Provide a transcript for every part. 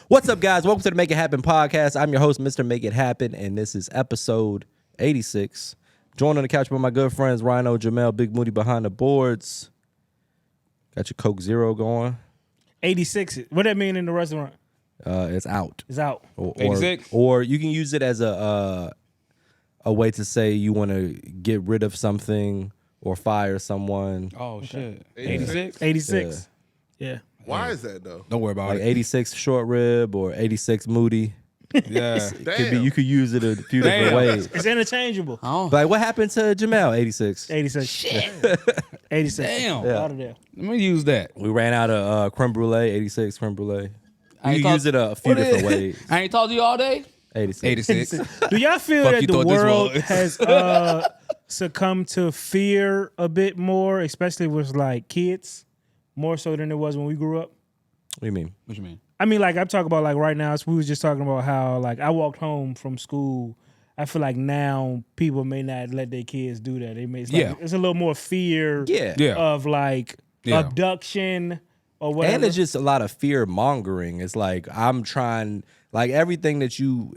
What's up, guys? Welcome to the Make It Happen podcast. I'm your host, Mr. Make It Happen, and this is episode 86. Joined on the couch by my good friends, Rhino, Jamel, Big Moody behind the boards. Got your Coke Zero going. 86. What that mean in the restaurant? It's out. It's out. 86? Or you can use it as a way to say you want to get rid of something or fire someone. Oh, shit. 86? 86. Yeah. Why is that, though? Don't worry about Like it. 86 short rib or 86 Moody. Yeah. Damn. You could use it a few different ways. It's interchangeable. Like, what happened to Jamel, 86? 86. Shit. 86. Damn. Out of there. Let me use that. We ran out of creme brulee, 86 creme brulee. I You ain't can use it a few different ways. I ain't talked to you all day? 86. 86. Do y'all feel Fuck that you the thought this world was. has succumbed to fear a bit more, especially with like kids, more so than it was when we grew up? What do you mean? What you mean? I mean, like I'm talking about like right now. We was just talking about how like I walked home from school. I feel like now people may not let their kids do that. They may it's a little more fear Yeah. of like abduction or whatever. And it's just a lot of fear mongering. It's like, I'm trying, like everything that you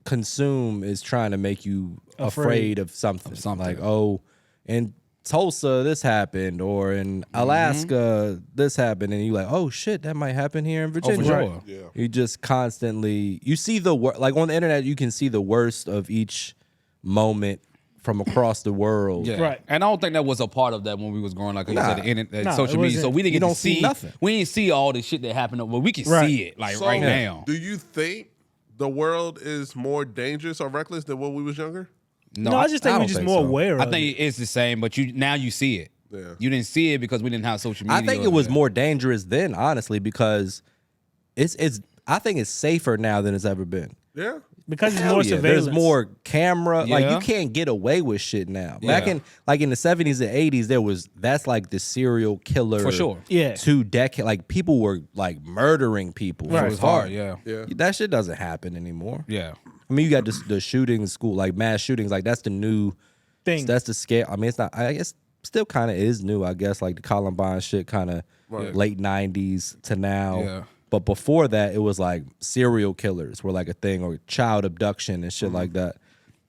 consume is trying to make you afraid of something. Like, oh, in Tulsa, this happened, or in Alaska, this happened. And you're like, oh shit, that might happen here in Virginia. for sure. Yeah. You just constantly, you see like on the internet, you can see the worst of each moment from across the world. Yeah. Right. And I don't think that was a part of that when we was growing up. Like you said, the internet, Nah, social it media. So wasn't. we didn't You get don't to see nothing. We didn't see all the shit that happened. Well, we can Right. see it like So, right now. Do you think the world is more dangerous or reckless than when we was younger? No, I just think we're don't just think more so. aware of I think it's the same, but now you see it. Yeah. You didn't see it because we didn't have social media. I think it was more dangerous then, honestly, because I think it's safer now than it's ever been. Yeah. because it's Hell more yeah. surveillance. There's more camera. Like, Yeah. you can't get away with shit now. Back Yeah. in the 70s and 80s, that's like the serial killer. For sure. Yeah. 2 decades. Like, people were like murdering people. Right. It It was hard. Yeah. Yeah. That shit doesn't happen anymore. Yeah. I mean, you got the shootings, school, like mass shootings. Like, that's the new thing. That's the scare. I mean, it's not. I guess still kind of is new. I guess like the Columbine shit, kind of late 90s to now. Yeah. But before that, it was like serial killers were like a thing, or child abduction and shit like that.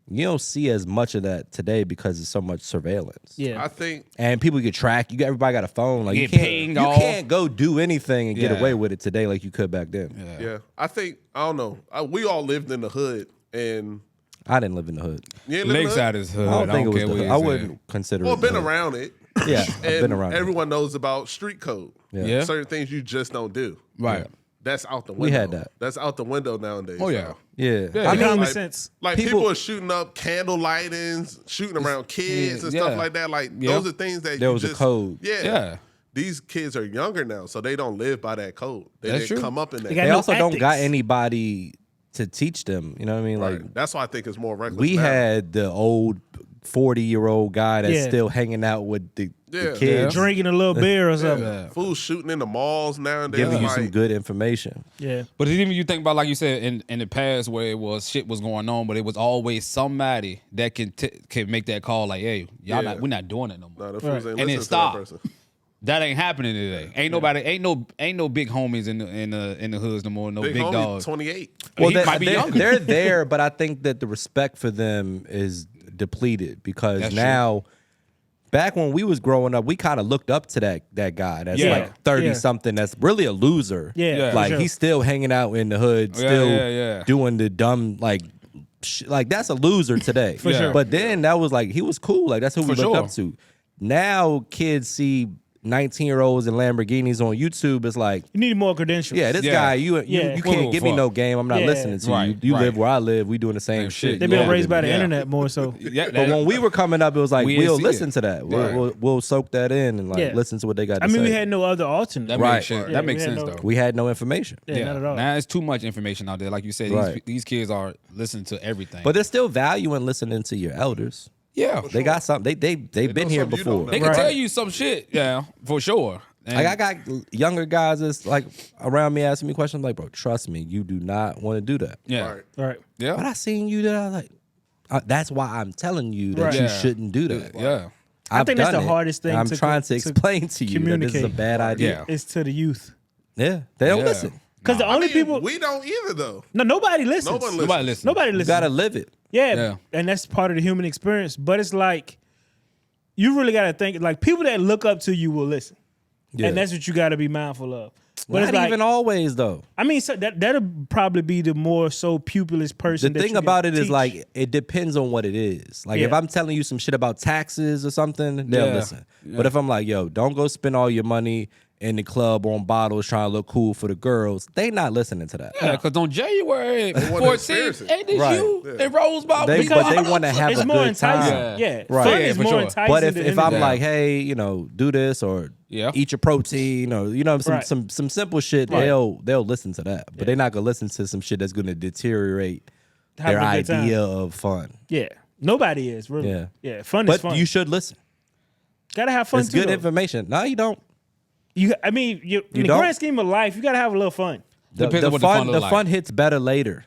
You don't see as much of that today because there's so much surveillance. yeah. I think And people get tracked. Everybody got a phone. Like, you Get can't, pinged you all. can't go do anything and get Yeah. away with it today like you could back then. yeah. I think I don't know. We all lived in the hood and I didn't live in the hood. you ain't lived in the hood? Lakeside is hood. I don't think it was care the where hood. you I at. wouldn't consider Well, it. been the hood. around it. Yeah, I've And been around it. everyone knows about street code. Yeah. Certain things you just don't do. Right. That's out the window. We had that. That's out the window nowadays. Oh, yeah. so. Yeah. Yeah. I mean, common sense. Like People- people are shooting up candle lightings, shooting around kids and yeah. stuff like that. Like Yeah. those are things that There you was a just, code. Yeah. Yeah. These kids are younger now, so they don't live by that code. They That's didn't true. come up in that. They got they no also don't got ethics. anybody to teach them. You know what I mean? Like, Right. That's why I think it's more reckless. we now. had the old 40-year-old guy that's Yeah. still hanging out with the Yeah. kids, Drinking a little beer or something. Yeah. fools shooting in the malls nowadays. giving you like, some good information. Yeah. But even you think about, like you said, in the past where it was shit was going on, but it was always somebody that can make that call like, hey, y'all Yeah. we're not doing it no more. No, the fools ain't And listening then to stop. that person. That ain't happening today. Ain't nobody, ain't no big homies in the hoods no more. No big, homie, dogs. 28. Well, he might be younger. They're there, but I think that the respect for them is depleted because That's now. Back when we was growing up, we kind of looked up to that guy that's Yeah. like 30 something. That's really a loser. Yeah, Yeah. like for sure. he's still hanging out in the hood, Yeah, still yeah. doing the dumb like that's a loser today. For sure. But then that was like he was cool. Like that's who we For looked sure. up to. Now kids see 19-year-olds in Lamborghinis on YouTube. It's like, You need more credentials. yeah, this Yeah. guy, you Yeah. you Well, can't give me fuck. no game. I'm not Yeah. listening to Right, you. You right. live where I live. We doing the same Same shit. shit. They've been Yeah. raised by the Yeah. internet more so. Yeah, But when we were coming up, it was like We didn't we'll see listen it. to that. Right. We'll soak that in and like Yeah. listen to what they got to I mean, say. we had no other alternate. that Right. makes sense. Yeah, That we makes had sense no- though. We had no information. Yeah, not at all. Now it's too much information out there. Like you said, Right. these kids are listening to everything. But there's still value in listening to your elders. yeah, They got something. They've been know here something you don't before. know. they can Right. tell you some shit. Yeah, for sure. And Like I got younger guys that's like around me asking me questions. I'm like, bro, trust me, you do not want to do that. yeah, Right. Right. yeah, But I seen you that I like. That's why I'm telling you that Right. you Yeah. shouldn't do that. yeah. I've think that's done the it, hardest thing and I'm to trying co- to to explain to you that this is a communicate. bad idea. Yeah. It's to the youth. Yeah, they don't Yeah. listen. Because the only people we don't either though. No, nobody listens. Nobody listens. Nobody You listens. gotta live it. Yeah, and that's part of the human experience. But it's like you really got to think. Like people that look up to you will listen, and that's what you got to be mindful of. But Not it's like, even always though. I mean, so that'll probably be the more so pupilless person. The that thing you about can it is teach. like it depends on what it is. Like if Yeah. I'm telling you some shit about taxes or something, they'll listen. But if I'm like, yo, don't go spend all your money in the club on bottles trying to look cool for the girls, they not listening to that. Yeah, because on January wanna 14th, experience it. ain't this Right. you? They rose by But they want to have it's a more good enticing. time. Yeah, Right. fun Yeah, is for more sure. enticing. But than if I'm anything. like, hey, do this or eat your protein or Right. some simple shit, they'll listen to that. But they're not gonna listen to some shit that's gonna deteriorate Having their a good time. idea of fun. Yeah, nobody is really. Yeah. Fun is But fun. you should listen. Gotta have fun It's too. good though. information. No, you don't. I mean, in the don't? grand scheme of life, you gotta have a little fun. Depends on what the fun look like. fun hits better later.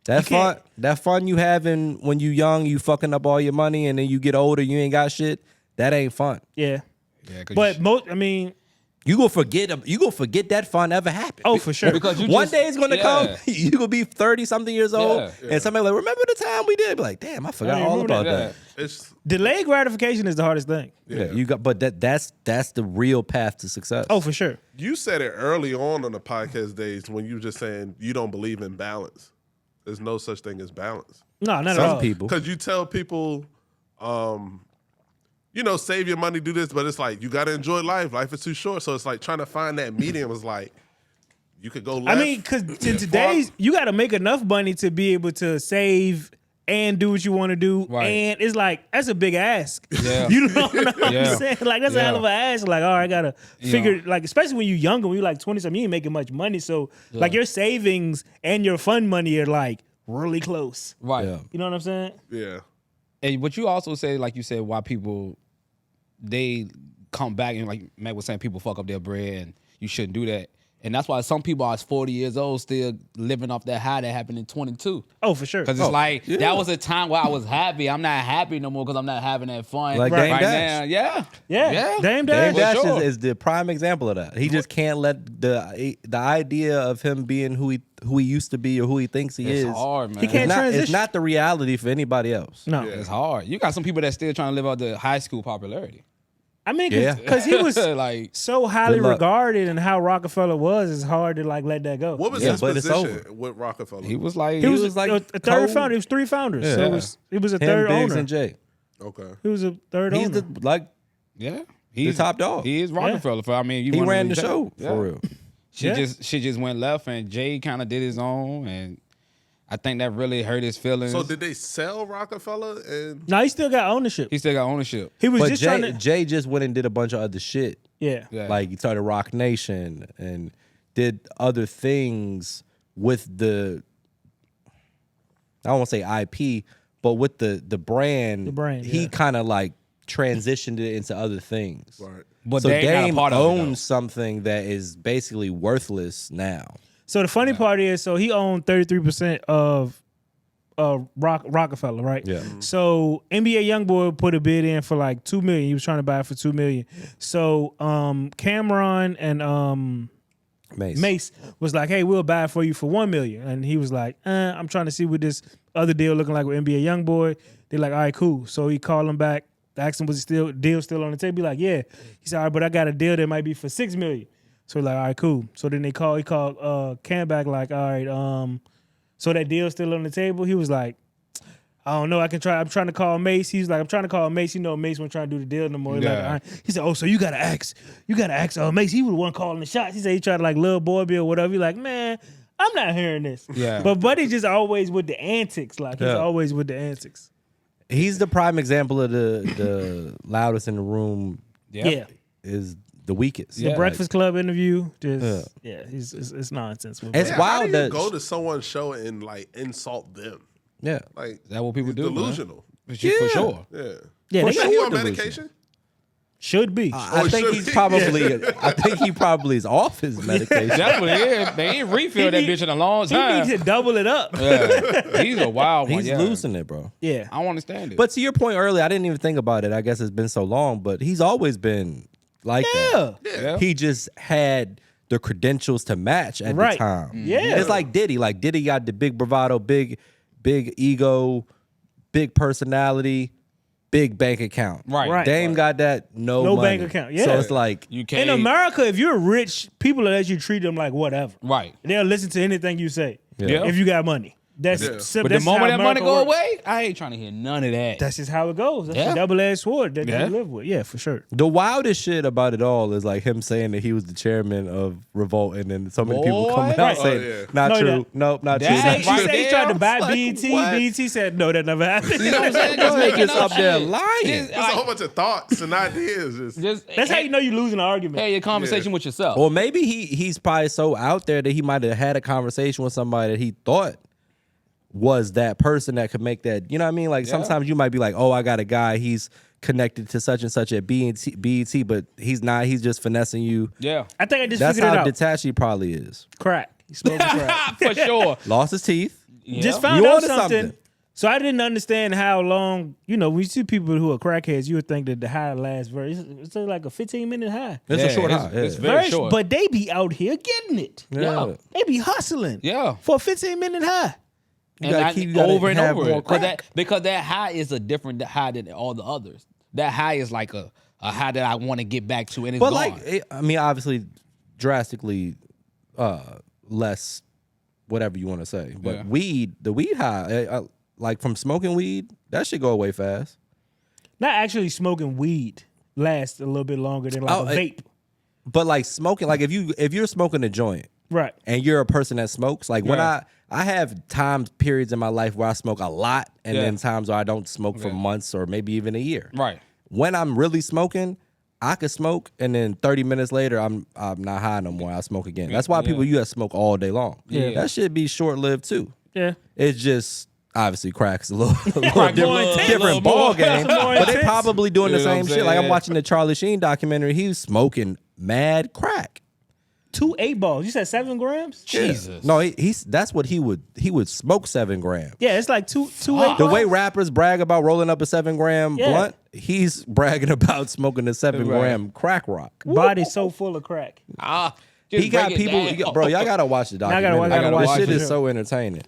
That fun you having when you young, you fucking up all your money, and then you get older, you ain't got shit. That ain't fun. Yeah, Yeah, 'cause but I mean, You gonna forget that fun ever happened. oh for sure. Because you One just- day it's gonna yeah. come. You gonna be 30-something years old, Yeah. and somebody like, remember the time we did? Be like, damn, I forgot I all remember about that. that. It's Delayed gratification is the hardest thing. Yeah, you got, but that's the real path to success. Oh, for sure. you said it early on the podcast days when you were just saying you don't believe in balance. There's no such thing as balance. No, not at some all. people. Because you tell people, save your money, do this, but it's like you got to enjoy life. Life is too short, so it's like trying to find that medium. Was like you could go left. I mean, because in today's, you got to make enough money to be able to save and do what you want to do. Right. And it's like, that's a big ask. Yeah. You know what I'm Yeah. saying? Like, that's a Yeah. hell of an ask. Like, all right, I got to You figure, know. like, especially when you're younger, when you're like 20-something, you ain't making much money. So, like, your savings and your fun money are like really close. Right. Yeah. You know what I'm saying? yeah. And what you also say, like you said, why people they come back and like Matt was saying, people fuck up their bread and you shouldn't do that. And that's why some people are 40 years old still living off that high that happened in 22. Oh, for sure. Because it's like that was a time where I was happy. I'm not happy no more because I'm not having that fun. Like right Dame Dash. now. Yeah. Yeah. Dame Dame Dash. Dash sure. is the prime example of that. He just can't let the idea of him being who he used to be or who he thinks he It's is. hard, man. He can't It's transition. not the reality for anybody else. No. It's hard. You got some people that still trying to live out the high school popularity. I mean, Yeah. because he was like so highly Good luck. regarded and how Rockefeller was, it's hard to like let that go. What was Yeah, his but it's position over. with Rockefeller? he was like He was, was like a third co- founder. He was 3 founders. So Yeah. it was a Him, third Biggs, owner. and Jay. Okay. He was a third He's owner. yeah. He's top dog. He is Rockefeller. I mean, you He wanna ran the reject- show Yeah. for real. She just went left, and Jay kind of did his own, and I think that really hurt his feelings. So did they sell Rockefeller? And No, he still got ownership. He still got ownership. He was But just trying to. Jay just went and did a bunch of other shit. Yeah. Yeah. Like he started Rock Nation and did other things with the, I don't want to say IP, but with the brand. The brand, He yeah. kind of like transitioned it into other things. right. But So they ain't not a Dame part of it, though. owns something that is basically worthless now. So the funny part is, so he owned 33% of Rockefeller, right? Yeah. So NBA YoungBoy put a bid in for like $2 million. He was trying to buy it for $2 million. So Cameron and Mace was like, "Hey, we'll buy it for you for $1 million." And he was like, "I'm trying to see what this other deal looking like with NBA YoungBoy." They're like, "All right, cool." So he called him back, asked him, "Was the deal still on the table?" He like, "Yeah." He said, "All right, but I got a deal that might be for $6 million." So he's like, "All right, cool." So then he called Cam back like, "All right, so that deal's still on the table?" He was like, "I don't know. I can try. I'm trying to call Mace." He's like, "I'm trying to call Mace. You know, Mace wasn't trying to do the deal no more." He's like, Yeah. "All right." He said, "Oh, so you gotta ask Mace. He was the one calling the shots." He said he tried to like little boy bill or whatever. He's like, "Man, I'm not hearing this." Yeah. But Buddy just always with the antics. Like he's Yeah. always with the antics. He's the prime example of the loudest in the room Yeah. is the weakest. The Yeah. Breakfast Club interview, just it's nonsense. with It's Buddy. How do wild you that go to someone's show and like insult them? yeah. Like Is that what people do? man? delusional. For sure. Yeah. Yeah, For they sure. Is he on delusional. medication? should be. I it think should he's be. probably. I think he probably is off his medication. Definitely is. They ain't refilled that He need- bitch in a long He time. needs to double it up. Yeah. He's a wild one. He's yeah. losing it, bro. Yeah. I don't understand it. But to your point earlier, I didn't even think about it. I guess it's been so long, but he's always been like that. Yeah. He just had the credentials to match at the time. Yeah. It's like Diddy. Like Diddy got the big bravado, big ego, big personality, big bank account. Right. Dame got that no money. bank account. Yeah. So it's like You can't. In America, if you're rich, people will let you treat them like whatever. Right. They'll listen to anything you say. Yeah. If you got money. That's simple. But the moment that money go away, I ain't trying to hear none of that. That's just how it goes. That's Yeah. a double-edged sword that Yeah. they live with. Yeah, for sure. the wildest shit about it all is like him saying that he was the chairman of Revolt, and then so many people coming out saying, yeah. not No, true. that- Nope, not true. That- Not She true. Right said he tried to buy Like, BET. what? BET said, no, that never happened. You know what I'm saying? Just making just up there shit. lying. Just, It's a whole bunch of thoughts and ideas. Just That's how you know you're losing an argument. Hey, your conversation with yourself. Or maybe he's probably so out there that he might have had a conversation with somebody that he thought was that person that could make that. You know what I mean? Like sometimes you might be like, oh, I got a guy, he's connected to such and such at BET, but he's not. He's just finessing you. Yeah. I think I just That's figured it how out. detached he probably is. Crack. He smoking crack. For sure. Lost his teeth. Yeah. Just found You out onto something. something. So I didn't understand how long, when you see people who are crackheads, you would think that the high lasts it's like a 15-minute high. It's a short high. It's Yeah. very short. But they be out here getting it. Yeah. They be hustling. Yeah. For a 15-minute high. You gotta over and have over more it. Because that high is a different high than all the others. That high is like a high that I want to get back to, and it's But gone. obviously, drastically less, whatever you want to say. But the weed high, like from smoking weed, that should go away fast. Not actually smoking weed lasts a little bit longer than like a vape. But like smoking, like if you're smoking a joint, Right. and you're a person that smokes, like when I have periods in my life where I smoke a lot, and then times where I don't smoke for months or maybe even a year. Right. When I'm really smoking, I could smoke, and then 30 minutes later, I'm not high no more. I smoke again. That's why people, you got to smoke all day long. Yeah. That should be short lived too. Yeah. It's just obviously cracks a little More different intense. ball game, More but they intense. probably doing the You know what same I'm shit. Like I'm saying? watching the Charlie Sheen documentary. He was smoking mad crack. 2 8-balls. You said 7 grams? Jesus. No, he's that's what he would smoke 7 grams. Yeah, it's like two 8-balls. The way rappers brag about rolling up a 7 gram Yeah. blunt, he's bragging about smoking a 7 gram crack rock. Body's so full of crack. Just He got break it people, down. bro. Y'all gotta watch the I documentary. gotta watch This it shit for is sure. so entertaining.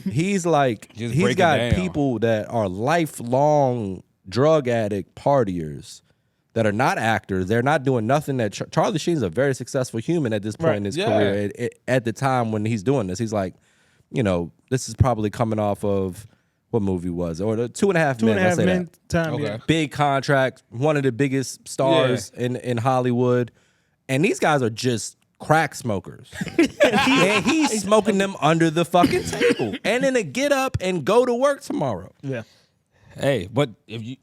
He's like, Just he's break it got down. people that are lifelong drug addict partiers that are not actors. They're not doing nothing. That Charlie Sheen's a very successful human at this point in his Yeah. career. At the time when he's doing this, he's like, this is probably coming off of what movie was it? Or the 2.5 Men. 2.5 let's say men that. time. Okay. Yeah. Big contract, one of the biggest stars in Hollywood, and these guys are just crack smokers. And he's smoking them under the fucking table, and then to get up and go to work tomorrow. Yeah. Hey, but if you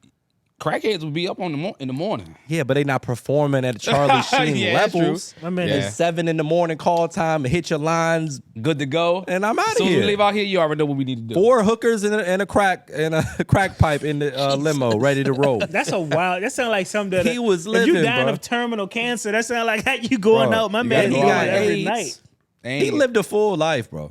crackheads would be up in the morning. Yeah, but they not performing at Charlie Sheen Yeah, that's levels. true. My man It's 7 in the morning call time, hit your lines, Good to go. and I'm out of As soon as here. we leave out here, you already know what we need to do. 4 hookers and a crack pipe in the limo, ready to roll. That's a wild. That sounds like something that He was If living, you dying bro. of terminal cancer, that sounds like how you going Bro, out. My you man gotta go go out out every AIDS. night. He lived a full life, bro.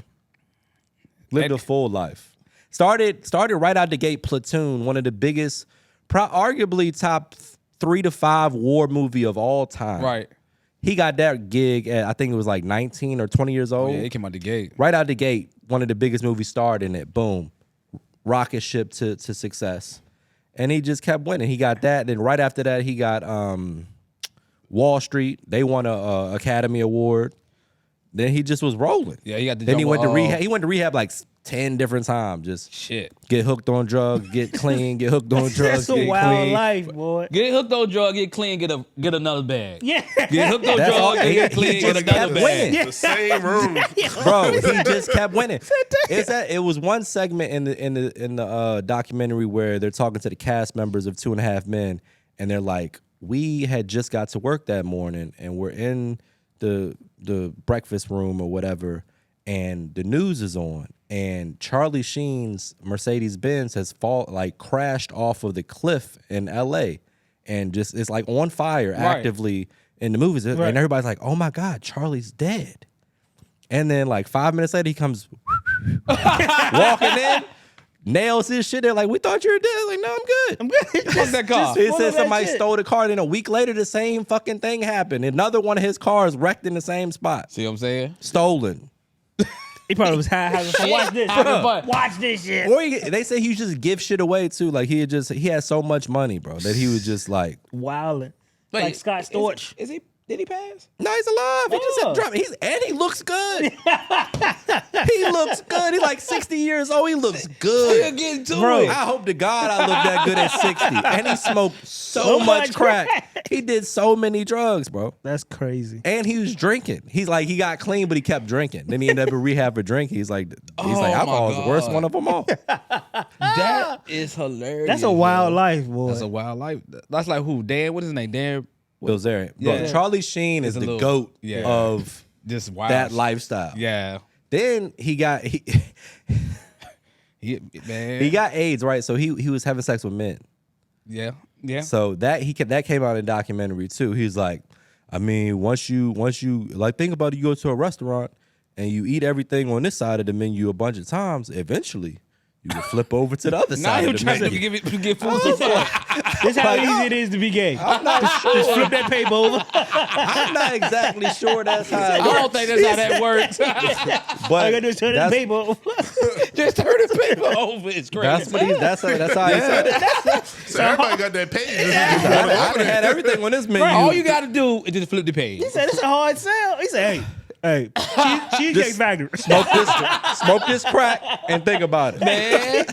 Lived a full life. Started right out the gate. Platoon, one of the biggest, arguably top 3 to 5 war movie of all time. Right. He got that gig at, I think it was like 19 or 20 years old. Yeah, he came out the gate. Right out the gate, one of the biggest movies starred in it. Boom. Rocket ship to success. And he just kept winning. He got that. Then right after that, he got Wall Street. They won a Academy Award. Then he just was rolling. Yeah, he got the Then he jump went to with, rehab. He went to rehab like 10 different times. Just Shit. get hooked on drugs, get clean, get hooked on drugs, That's a get wild clean. life, boy. Get hooked on drug, get clean, get another bag. Yeah. Get hooked on That's all- drug, he- get he clean, just get kept another bag. winning. the same room. Bro, he just kept winning. It was one segment in the documentary where they're talking to the cast members of 2.5 Men, and they're like, "We had just got to work that morning, and we're in the breakfast room or whatever, and the news is on, and Charlie Sheen's Mercedes Benz has crashed off of the cliff in L.A. and just it's like on fire actively in the movies, and everybody's like, "Oh my God, Charlie's dead." And then like 5 minutes later, he comes walking in, nails his shit. They're like, we thought you were dead. Like, no, I'm good. I'm good. Fuck that car. It said somebody stole the car. Then a week later, the same fucking thing happened. Another one of his cars wrecked in the same spot. See what I'm saying? Stolen. He probably was high. Watch this. Watch this shit. Or they say he just give shit away too. Like he had so much money, bro, that he was just like wilding. Like Scott Storch. Is he? Did he pass? No, he's alive. He just said drop. And he looks good. He looks good. He's like 60 years old. He looks good. Getting to Bro, it. I hope to God I look that good at 60. And he smoked so much crack. He did so many drugs, bro. That's crazy. And he was drinking. He's like, he got clean, but he kept drinking. Then he ended up in rehab for drinking. He's like alcohol is the worst one of them all. That is hilarious. That's a wild life, boy. That's a wild life. That's like who? Dan, what is his name? Dan Bilzerian. Yeah. Bro, Charlie Sheen is the GOAT of this wild that lifestyle. Yeah. Then he got Man. he got AIDS, right? So he was having sex with men. Yeah. Yeah. So that came out in a documentary too. He's like, I mean, once you like think about it, you go to a restaurant and you eat everything on this side of the menu a bunch of times, eventually you can flip over to the other side of the menu. Give food support. This is how easy it is to be gay. Just flip that paper over. I'm not exactly sure that's how it I works. don't think that's how that works. But I gotta just turn the paper over. Just turn the paper over. It's crazy. that's how he said it. So everybody got that page. I done had everything on this menu. All you got to do is just flip the page. He said it's a hard sell. He said, hey, Cheesecake Factory. Smoke this crack and think about it. Man,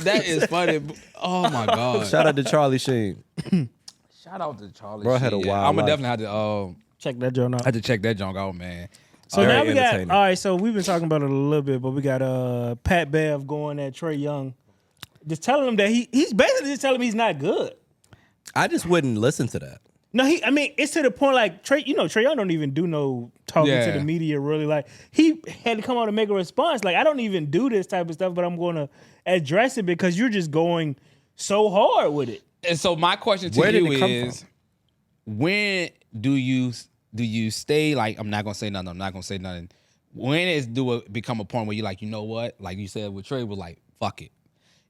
that is funny. Oh my God. Shout out to Charlie Sheen. Shout out to Charlie. Bro had a Sheen. wild I'm gonna life. definitely have to Check that joint out. have to check that junk out, man. So Very now we got, entertaining. all right, so we've been talking about it a little bit, but we got Pat Bev going at Trey Young. Just telling him that he's basically just telling him he's not good. I just wouldn't listen to that. No, I mean, it's to the point like Trey Young don't even do no talking to the media really. Like he had to come out and make a response. Like I don't even do this type of stuff, but I'm going to address it because you're just going so hard with it. And so my question to Where did you it come is, when do you stay like I'm not gonna say nothing? I'm not gonna say nothing. When do it become a point where you're like, you know what? Like you said with Trey, was like, fuck it.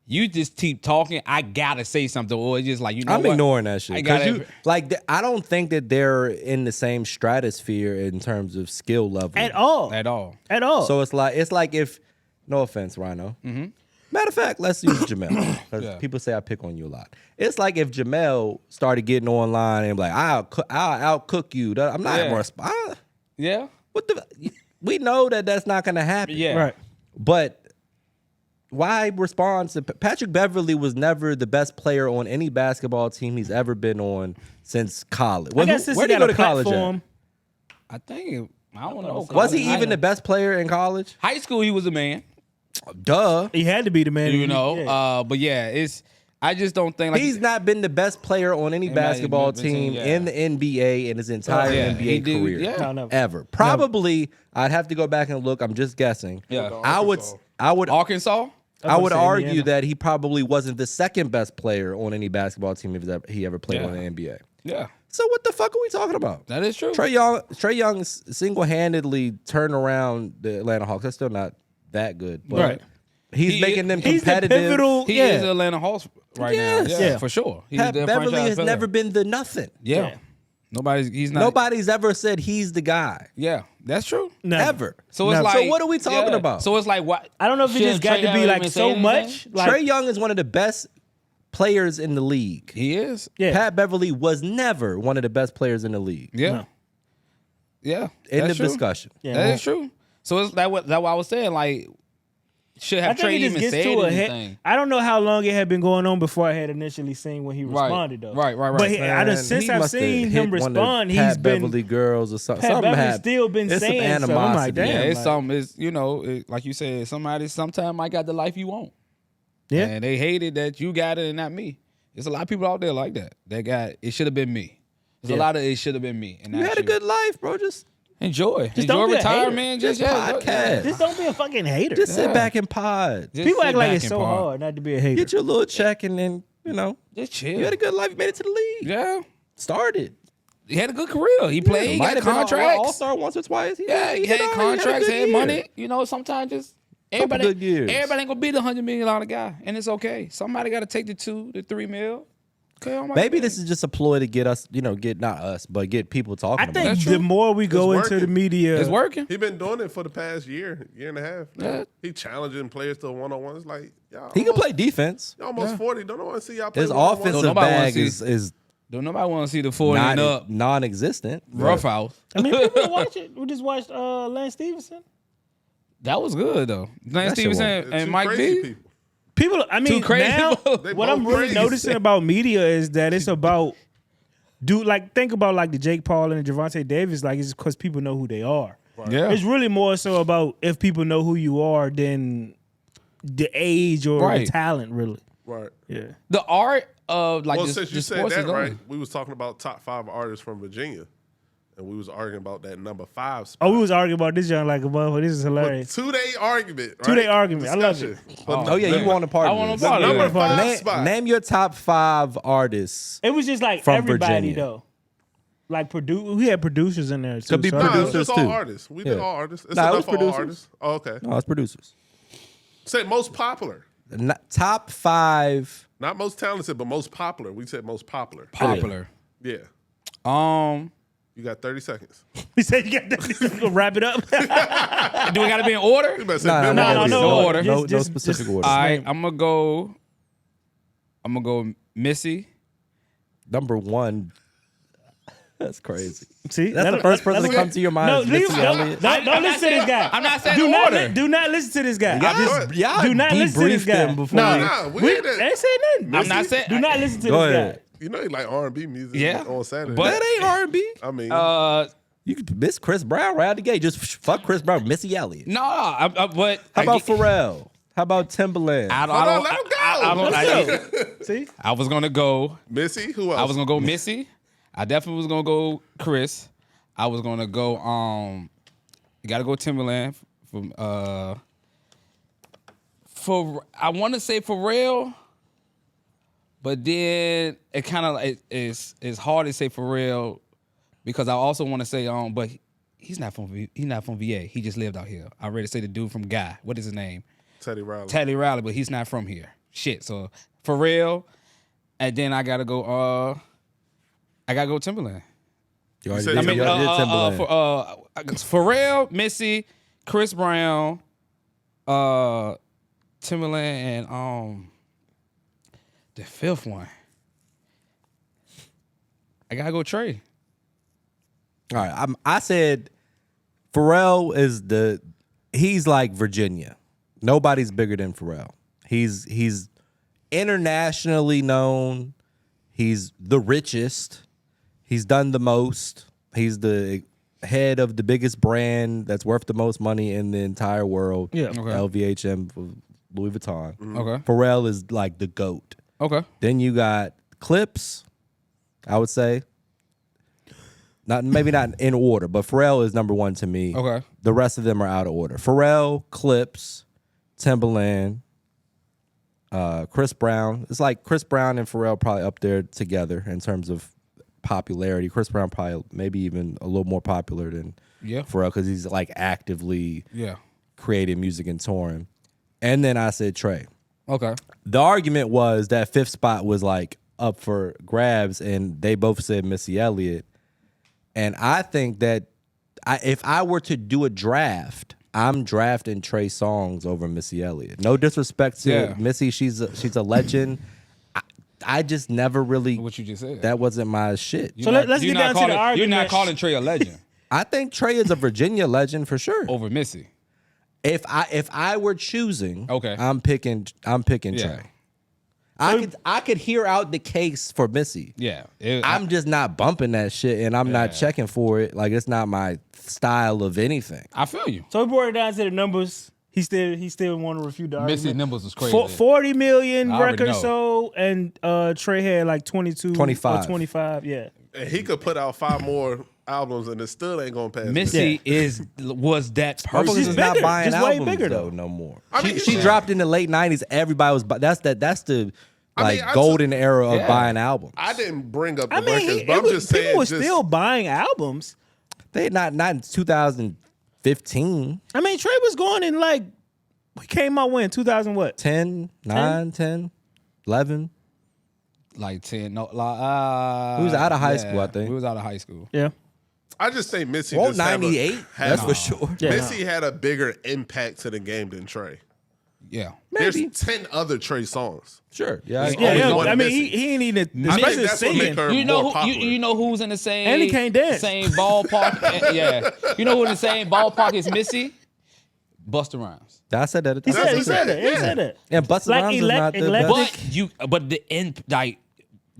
You just keep talking. I gotta say something, or it's just like you know. I'm what? ignoring that shit. I gotta- Because I don't think that they're in the same stratosphere in terms of skill level At all. At all. At all. So it's like if, no offense, Rhino. Matter of fact, let's use Jamel because people say I pick on you a lot. It's like if Jamel started getting online and like I'll outcook you. I'm not more. Yeah. What the? We know that that's not gonna happen. Yeah. right. But why respond to Patrick Beverly was never the best player on any basketball team he's ever been on since college. I guess Where did he go to college at? platform. I think I don't know. Was he even the best player in college? High school? He was a man. Duh. He had to be the man. You know. Yeah. But yeah, I just don't think like He's not been the best player on any basketball team in the NBA in his entire NBA career. Yeah. No, never. Ever. Probably, I'd have to go back and look. I'm just guessing. Yeah. I would Arkansas. I would say argue Indiana. that he probably wasn't the second best player on any basketball team if he ever played on the NBA. Yeah. So what the fuck are we talking about? That is true. Trey Young single-handedly turned around the Atlanta Hawks. That's still not that good, but Right. he's making them He's the competitive. pivotal. He yeah. is the Atlanta Hawks right now. Yes. Yeah, for sure. He's Pat their Beverly franchise has player. never been the nothing. Yeah. Nobody's not. Nobody's ever said he's the guy. Yeah, that's true. Never. Ever. So it's Never. like, So what are we talking about? So it's like what? I don't know if it just got to be like so much. Like, Trey Young is one of the best players in the league. He is. yeah. Pat Beverly was never one of the best players in the league. Yeah. No. Yeah. End That's of true. discussion. Yeah, That well, is true. So it's that what I was saying. Like, should I have think Trey it just even gets said to a anything? head. I don't know how long it had been going on before I had initially seen when he responded though. Right. But since he I've must have seen hit him one of respond, Pat he's been Beverly girls or something. Pat Something Beverly's happened. still been It's some saying something. I'm like, animosity. damn. Yeah, it's like- something. It's like you said, sometimes might got the life you want. Yeah. And they hated that you got it and not me. There's a lot of people out there like that. That got it should have been me. There's a lot of it should have been me. And You had a good life, bro. Just enjoy. Just don't be a retirement. Just podcast. Just don't be a fucking hater. Just sit back and pod. People act like it's so hard not to be a hater. Get your little check and then, Just chill. you had a good life. You made it to the league. Yeah. Started. He had a good career. He played. He Might got have been contracts. All-Star once or twice. Yeah, he had a contracts, good had year. money. Sometimes just Everybody, good years. Everybody ain't gonna be the $100 million guy, and it's okay. Somebody got to take the 2 to 3 mil. Okay, maybe this is just a ploy to get us, get not us, but get people talking. I think about the more we go into working. the media, it's working. He been doing it for the past year and a half. Yeah. He challenging players to one-on-one. It's like, y'all He can play defense. Y'all almost 40. Don't want to see y'all play His one-on-one. offensive nobody wanna bag see- is Don't nobody want to see the 40 and up non-existent. rough house. I mean, people watch it. We just watched Lance Stevenson. That was good though. Lance That shit Stevenson and Two Mike crazy B. people. People, I mean, crazy now people. They what both I'm really crazy. noticing about media is that it's about, think about like the Jake Paul and the Javante Davis, like it's because people know who they are. Yeah. It's really more so about if people know who you are than the age or Right. the talent, really. Right. Yeah. The art of like Well, the, since the you said sports that, is over. right, we was talking about top 5 artists from Virginia, and we was arguing about that number 5 spot. Oh, we was arguing about this young like a motherfucker. This is hilarious. 2-day argument. Right? 2-day argument. I love it. Discussion. Oh, Oh yeah, you want a part I of want this. a part of Number it. 5 spot. Name your top 5 artists. It was just like From everybody Virginia. though. Like we had producers in there too. Could be so No, it was producers, just all too. artists. We did Yeah. all artists. It's Nah, it enough was for all producers. artists. Oh, okay. No, it's producers. Say most popular. Top 5. Not most talented, but most popular. We said most popular. Popular. Yeah. Do You got 30 seconds. We said you got to wrap it up. we got to be in order? You better say No, Bill no, Murray. no, No order. No Just- specific just- order. All right, I'm gonna go Missy. Number 1. That's crazy. See, That's the first person to come to your mind. No, is Missy leave, Elliott. don't listen to this guy. I'm not saying do the not order. do not listen to this guy. Y'all do not listen to this debriefed guy. him before. No, Nah, we we ain't that- ain't saying nothing. I'm not saying. Do not listen to Go this ahead. guy. You know you like R&B music Yeah. on Saturday. But- That ain't R&B. I mean, You could miss Chris Brown right out the gate. Just fuck Chris Brown. Missy Elliott. No, but How about Pharrell? How about Timbaland? I don't. Hold I on, don't. let him go. See, I was gonna go. Missy, who else? I was gonna go Missy. I definitely was gonna go Chris. I was gonna go. You gotta go Timberland from. For I want to say Pharrell, but then it kind of it's hard to say Pharrell because I also want to say but he's not from VA. He just lived out here. I already say the dude from Guy. What is his name? Teddy Riley. Teddy Riley, but he's not from here. Shit. So Pharrell, and then I gotta go. Timberland. You already said did, Timbaland. you already did Timbaland. Pharrell, Missy, Chris Brown, Timberland, and the fifth one. I gotta go Trey. All right, I said Pharrell is he's like Virginia. Nobody's bigger than Pharrell. He's internationally known. He's the richest. He's done the most. He's the head of the biggest brand that's worth the most money in the entire world. Yeah. Okay. LVMH, Louis Vuitton. Okay. Pharrell is like the GOAT. Okay. Then you got Clips, I would say. Maybe not in order, but Pharrell is number 1 to me. Okay. The rest of them are out of order. Pharrell, Clips, Timbaland, Chris Brown. It's like Chris Brown and Pharrell probably up there together in terms of popularity. Chris Brown probably maybe even a little more popular than Pharrell because he's like actively creating music and touring. And then I said Trey. Okay. The argument was that 5th spot was like up for grabs, and they both said Missy Elliott. And I think that if I were to do a draft, I'm drafting Trey Songz over Missy Elliott. No disrespect to Missy, she's a legend. I just never really. What you just said. That wasn't my shit. So let's get down to the argument. You're not calling Trey a legend I think Trey is a Virginia legend for sure. over Missy. If I were choosing, Okay. I'm picking Yeah. Trey. I could hear out the case for Missy. Yeah. I'm just not bumping that shit, and I'm not checking for it. Like, it's not my style of anything. I feel you. so we brought it down to the numbers. He still want to refute the Missy argument. Nimbles was crazy. 40 million I already records know. sold, and Trey had like 22, 25. or 25. Yeah. And he could put out 5 more albums and it still ain't gonna pass. Missy was that Motherfuckers person. is She's not bigger. buying Just way albums bigger, though though. no more. I mean, she yeah. dropped in the late '90s. Everybody was. That's the like I golden era of buying albums. I didn't bring up the I mean, records, but I'm just saying. people were just, still buying albums. They not in 2015. I mean, Trey was going in like We came out when 2000 what? 10, 9, 10, 11. Like 10. No, We was out of high school, I think. We was out of high school. Yeah. I just think Missy Well, just 98. That's for sure. Yeah, Missy had a bigger impact to the game than Trey. Yeah. Maybe. There's 10 other Trey songs. Sure. Yeah. Yeah, one I mean, Missy. he ain't even, I think especially that's what make singing. her You know more who? popular. You know who's in the same? And he can't dance. Same ballpark. Yeah. You know who in the same ballpark is Missy? Busta Rhymes. I said that at the He time. said that. He said that. And Busta Like Rhymes is not the electric- best. But the end, like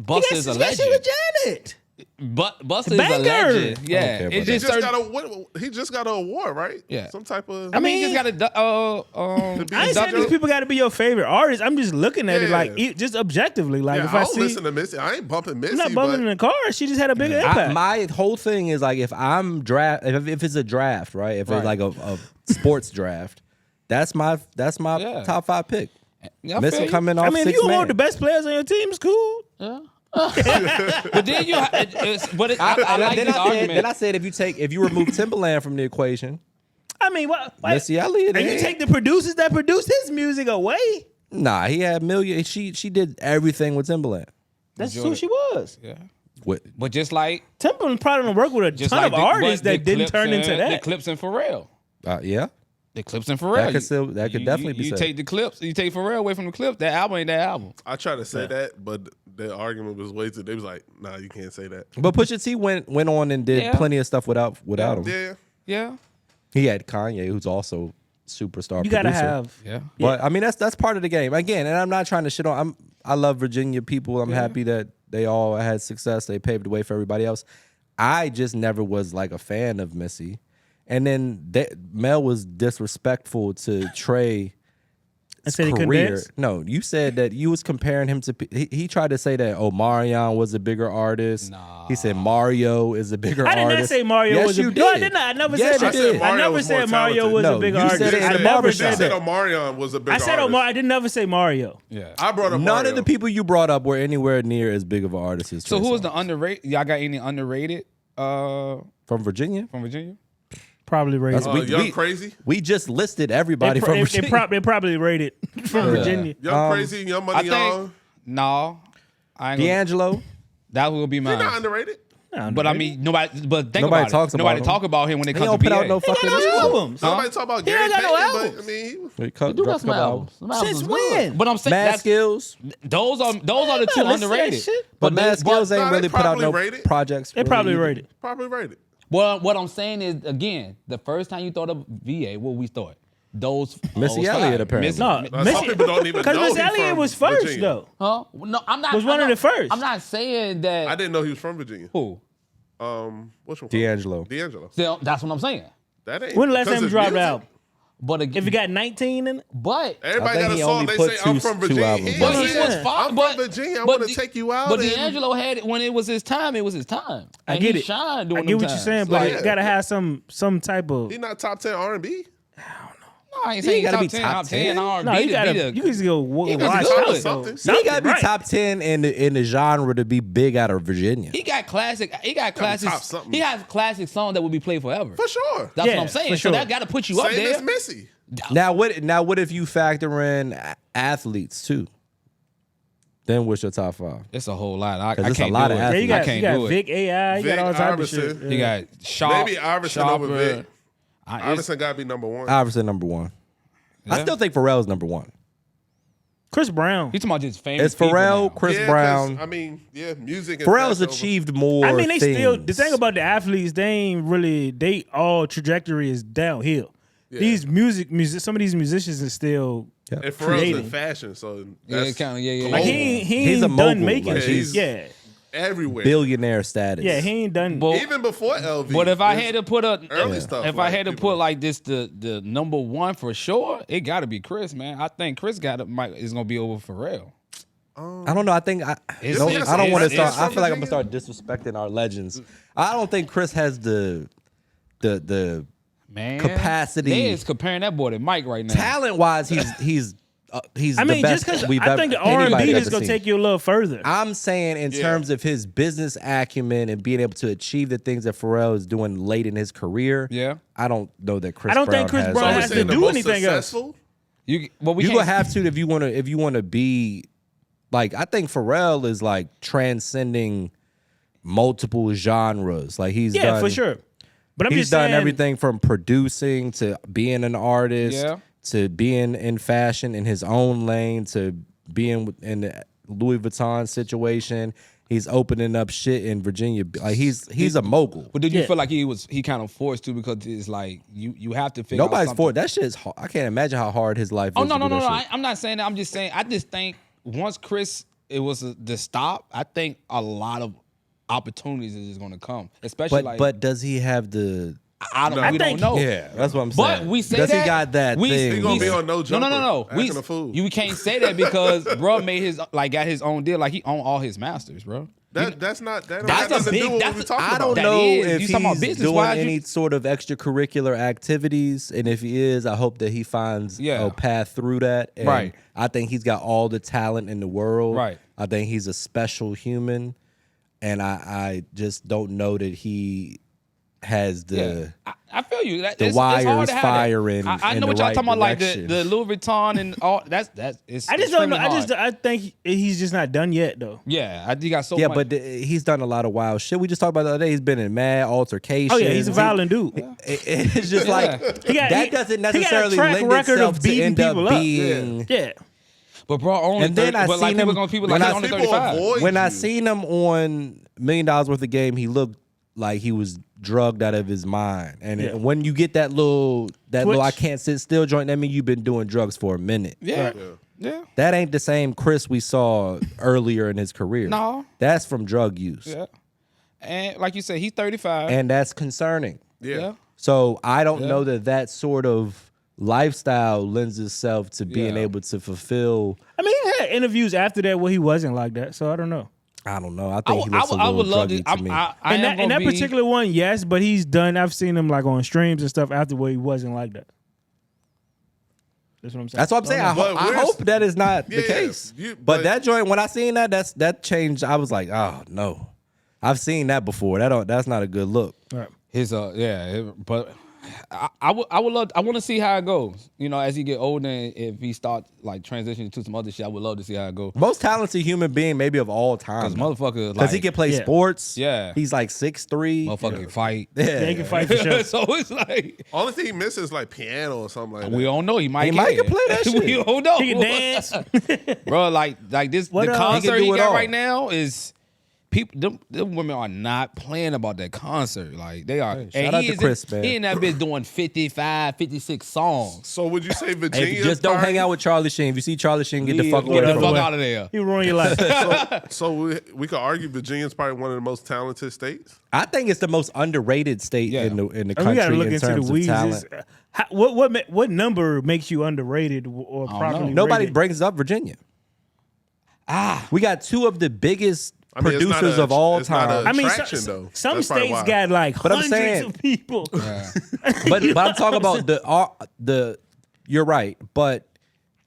Busta is a legend. She with Janet. But Busta is a Banger. legend. Yeah. care about It's He just just certain. he just got an award, right? Yeah. Some type of. I mean, he just got a. I ain't saying these people got to be your favorite artist. I'm just looking at it Yeah. like just objectively. Like Yeah, if I don't see, listen to Missy. I ain't bumping Missy. I'm not bumping in the car. She just had a bigger impact. My whole thing is like if I'm if it's a draft, right? If it's like a sports draft, that's my top 5 pick. Yeah, Missy coming off I mean, if 6 you man. hold the best players on your team, it's cool. But then you. I like then this I argument. said, then I said if you remove Timberland from the equation, I mean, what? Missy Elliott. And you take the producers that produce his music away. Nah, he had million. She did everything with Timberland. That's who she was. Yeah. With But just like Timberland probably don't work with a just ton like of artists but that didn't Clips turn into and- that. The Clips and Pharrell. yeah. The Clips and Pharrell. That could definitely be You said. take the Clips, you take Pharrell away from the Clips. That album ain't that album. I tried to say that, but the argument was way too. They was like, "Nah, you can't say that." But Pusha T went on and did Yeah. plenty of stuff without him. Yeah, Yeah. He had Kanye, who's also superstar. You gotta producer. have. Yeah. But I mean, that's part of the game. Again, and I'm not trying to shit on. I love Virginia people. I'm happy that they all had success. They paved the way for everybody else. I just never was like a fan of Missy. And then Mel was disrespectful to Trey. I said he couldn't career. dance? No, you said that you was comparing him to. He tried to say that Marion was a bigger artist. Nah. He said Mario is a bigger I did artist. not say Mario yes, was you a. did. No, I did not. I never Yes, said you that. did. I Mario never was said more Mario was talented. a No, bigger you artist. said it in I the never barbershop. I said said that. Omarion was a big. I said Omar. I didn't never say Mario. Yeah. I brought up None Mario. of the people you brought up were anywhere near as big of an artist as So Trey who was Songz. the underrated? Y'all got any underrated from Virginia? from Virginia? Probably rated. Young Crazy, We just listed everybody from Virginia. They probably rated from Virginia. Young Crazy, Young I Money, Young. think no. I ain't gonna, D'Angelo. that will be He's mine. not underrated. But I mean, nobody. But think Nobody about talks it. about Nobody him. talk about him when it He comes don't to put out BA. no fucking no music. albums. Nobody talk about He Gary ain't got no Payton, but albums. I mean, He do dropped got a some couple albums. albums. Some Since albums is when? good. But I'm saying Mad that's, Skills. those are the two listen to that underrated. shit. But Mad Skills ain't nah, really they put out no probably rated. projects. They probably really. rated. probably rated. Well, what I'm saying is, again, the first time you thought of VA, what we thought? Those Missy those Elliott, five. apparently. No, Some people don't even because know Miss he Elliott from was first Virginia. though. Huh? No, I'm not. Was one I'm of the not- first. I'm not saying that. I didn't know he was from Virginia. Who? What's your D'Angelo. D'Angelo. So that's what I'm saying. That ain't. When the last because time he his dropped music. out? But again, If you got 19 in it, but Everybody I think got a he song. only They put say I'm two- from two Virginia. albums. He But ain't he say, was I'm fine. from But Virginia. I but want to take you out. But and- D'Angelo had it when it was his time. It was his time. I And get he it. Shined I during get them what you're times. saying, but Like, it gotta have some type of. He not top 10 R&B. No, I ain't He saying gotta top be 10, top top 10 10. R&B. No, you gotta. You can just go was watch good. out. Something. He got to be right. top 10 in the genre to be big out of Virginia. He got classic. He got classic. top something. He has classic songs that will be played forever. For sure. That's Yeah, what I'm saying. for So sure. that got to put you up Same there. as Missy. Now what if you factor in athletes too? Then what's your top 5? It's a whole lot. I 'Cause can't it's a lot do of it. Yeah, you I got can't you got do it. Vic AI. You got Vic all type of Iverson. shit. You got Sharp. Maybe Iverson Sharper. over Vic. It's- Iverson got to be number 1. Iverson number 1. I Yeah. still think Pharrell's number 1. Chris Brown. He's talking about just famous It's Pharrell, people now. Chris Yeah, 'cause, Brown. I mean, yeah, music. And Pharrell's fashion over- achieved more. I mean, they still. The things. thing about the athletes, they ain't really. They all trajectory is downhill. These some of these musicians are still Yeah. And Pharrell's creating. in fashion, so Yeah, that's kind of. Yeah. like he He's ain't a done mogul, making like, shit. he's- Yeah, everywhere. billionaire status. yeah, he ain't done. But- Even before LV. But if I there's had to put a early stuff, if I like, had to people- put like this the number 1 for sure, it got to be Chris, man. I think Chris is gonna be over Pharrell. I don't know. I think I It's- don't it's- want to it's start. from I feel like I'm Virginia. gonna start disrespecting our legends. I don't think Chris has the Man, capacity. They is comparing that boy to Mike right now. talent wise. He's I mean, the best just because we've I ever, think the anybody R&B ever is gonna seen. take you a little further. I'm saying in terms of his business acumen and being able to achieve the things that Pharrell is doing late in his career. Yeah. I don't know that Chris. I don't Brown think Chris has Brown that. has to saying the do most anything else. successful? You gonna have to if you want to be like. I think Pharrell is like transcending multiple genres. Like he's done, for sure. But I'm he's just done saying, everything from producing to being an artist to being in fashion in his own lane to being in the Louis Vuitton situation. He's opening up shit in Virginia. Like he's a mogul. But did you feel like he kind of forced to because it's like you have to figure Nobody's out forced. That shit is hard. I can't imagine how hard his life is. Oh no. Shit. I'm not saying that. I'm just saying I just think once Chris it was the stop, I think a lot of opportunities is just going to come. Especially but does he have the? We don't know. Yeah, that's what I'm saying. But we say does that. He got that thing? He gonna be on no jumper. No. You can't say that because bro made got his own deal. Like he owned all his masters, bro. That's not that. That's That's a big. do what we talking I about. don't know if you he's talking about business, doing why any sort of extracurricular activities, and if he is, I hope that he finds a path through that. And right. I think he's got all the talent in the world. Right. I think he's a special human, and I just don't know that he has the. Yeah. I feel you. The wires firing. I in know the what y'all right talking about, direction. like the Louis Vuitton and all. That's it's. I just don't know. hard. I think he's just not done yet, though. Yeah, I think he got so. Yeah, much. but he's done a lot of wild shit. We just talked about the other day. He's been in mad altercations. Oh yeah, he's a violent dude. It's just like that doesn't necessarily lend itself to end up being. Yeah. But bro, only and then 30, I but like seen him. people like he's only 35. When I seen him on $1 Million Worth of Game, he looked like he was drugged out of his mind. And when you get that little I can't sit still joint, that means you've been doing drugs for a minute. Yeah. That ain't the same Chris we saw earlier in his career. No. That's from drug use. Yeah. And like you said, he's 35. And that's concerning. Yeah. So I don't know that sort of lifestyle lends itself to being able to fulfill. I mean, he had interviews after that where he wasn't like that, so I don't know. I don't know. I think he looks a I little would love druggy to me. In that particular one, yes, but he's done. I've seen him like on streams and stuff after where he wasn't like that. That's what I'm saying. That's what I'm saying. I hope that is not the case. But that joint, when I seen that changed. I was like, oh no, I've seen that before. That's not a good look. All right. But I would love. I want to see how it goes. You know, as he get older, and if he starts like transitioning to some other shit, I would love to see how it goes. Most talented human being maybe of all time. Because motherfucker, because he can play sports. Yeah, he's like 6'3". Motherfucker can fight. Yeah, he can fight for sure. So it's like only thing he misses is like piano or something like that. We don't know. He might can play that shit. We don't know. He can dance, bro. Like this. The concert he got right now is. People, them women are not playing about that concert. Like, they are. Hey, shout out to Chris, man. He in that bitch doing 55, 56 songs. So would you say Virginia? Hey, just don't hang out with Charlie Sheen. If you see Charlie Sheen, get the fuck away from him. Out of there. He ruin your life. So we could argue Virginia's probably one of the most talented states. I think it's the most underrated state in the country we gotta look in into terms the of talent. What number makes you underrated or properly Nobody rated? brings up Virginia. We got two of the biggest producers of all time. I mean, some states got like hundreds of people. but I'm talking about the. You're right, but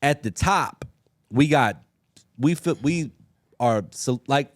at the top, we are like,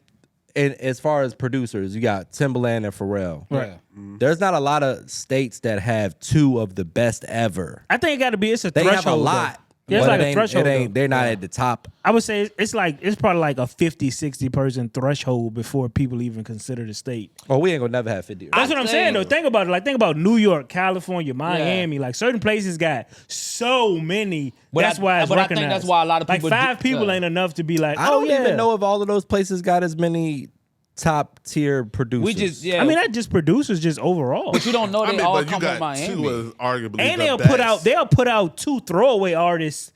and as far as producers, you got Timbaland and Pharrell. Right. There's not a lot of states that have two of the best ever. I think it got to be. It's a they threshold. Have a lot. Yeah, it's like a threshold. They're not at the top. I would say it's probably like a 50, 60 person threshold before people even consider the state. Oh, we ain't gonna never have 50. That's what I'm saying though. Think about it. Like think about New York, California, Miami. Like certain places got so many. That's why it's recognized. I think that's why a lot of people. Like 5 people ain't enough to be like. I don't even know if all of those places got as many top tier producers. I mean, not just producers, just overall. But you don't know they all come from Miami. Two arguably and the they'll put out 2 throwaway artists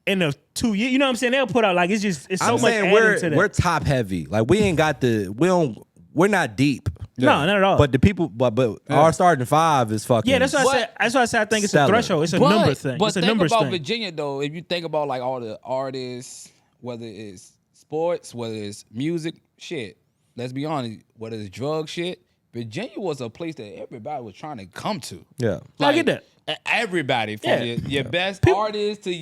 in a 2 years. You know what I'm saying? They'll put out like it's so much added to that. We're top heavy. Like we ain't got we're not deep. No, not at all. But the people, but our starting 5 is fucking. Yeah, that's why I said. That's why I said I think it's a threshold. It's a number thing. But it's a think numbers about thing. Virginia though. If you think about like all the artists, whether it's sports, whether it's music, shit. Let's be honest. Whether it's drug shit, Virginia was a place that everybody was trying to come to. Yeah, I get that. Everybody from your best artists to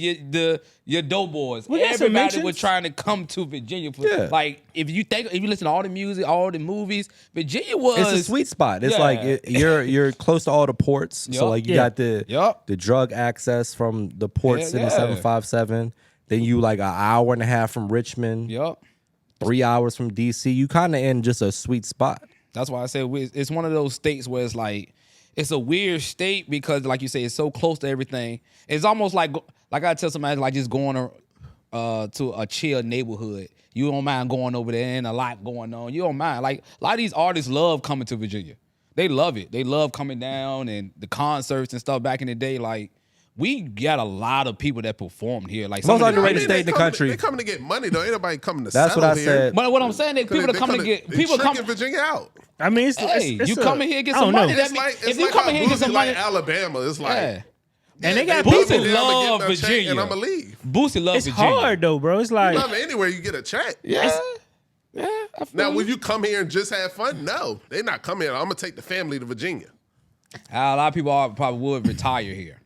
your dope boys. Everybody was trying to come to Virginia for like if you listen to all the music, all the movies, Virginia was it's a sweet spot. It's like you're close to all the ports. So like you got the drug access from the ports in the 757. Then you like an hour and a half from Richmond. 3 hours from DC. You kind of in just a sweet spot. That's why I said it's one of those states where it's like it's a weird state because, like you say, it's so close to everything. It's almost like I tell somebody, like just going to a chill neighborhood. You don't mind going over there and a lot going on. You don't mind. Like a lot of these artists love coming to Virginia. They love it. They love coming down and the concerts and stuff back in the day. Like we got a lot of people that performed here. Like most underrated state in the country. They coming to get money though. Ain't nobody coming to That's settle what I here. said. But what I'm saying is people are coming to get people coming Virginia out. I mean, you come in here and get some money. If you come in here and get some money, like Alabama, it's like. And they got Boosie love Virginia, and I'ma leave. Boosie loves Virginia. It's hard though, bro. It's like anywhere you get a check. Yeah. Now, when you come here and just have fun, no, they not coming here. I'm gonna take the family to Virginia. A lot of people probably would retire here.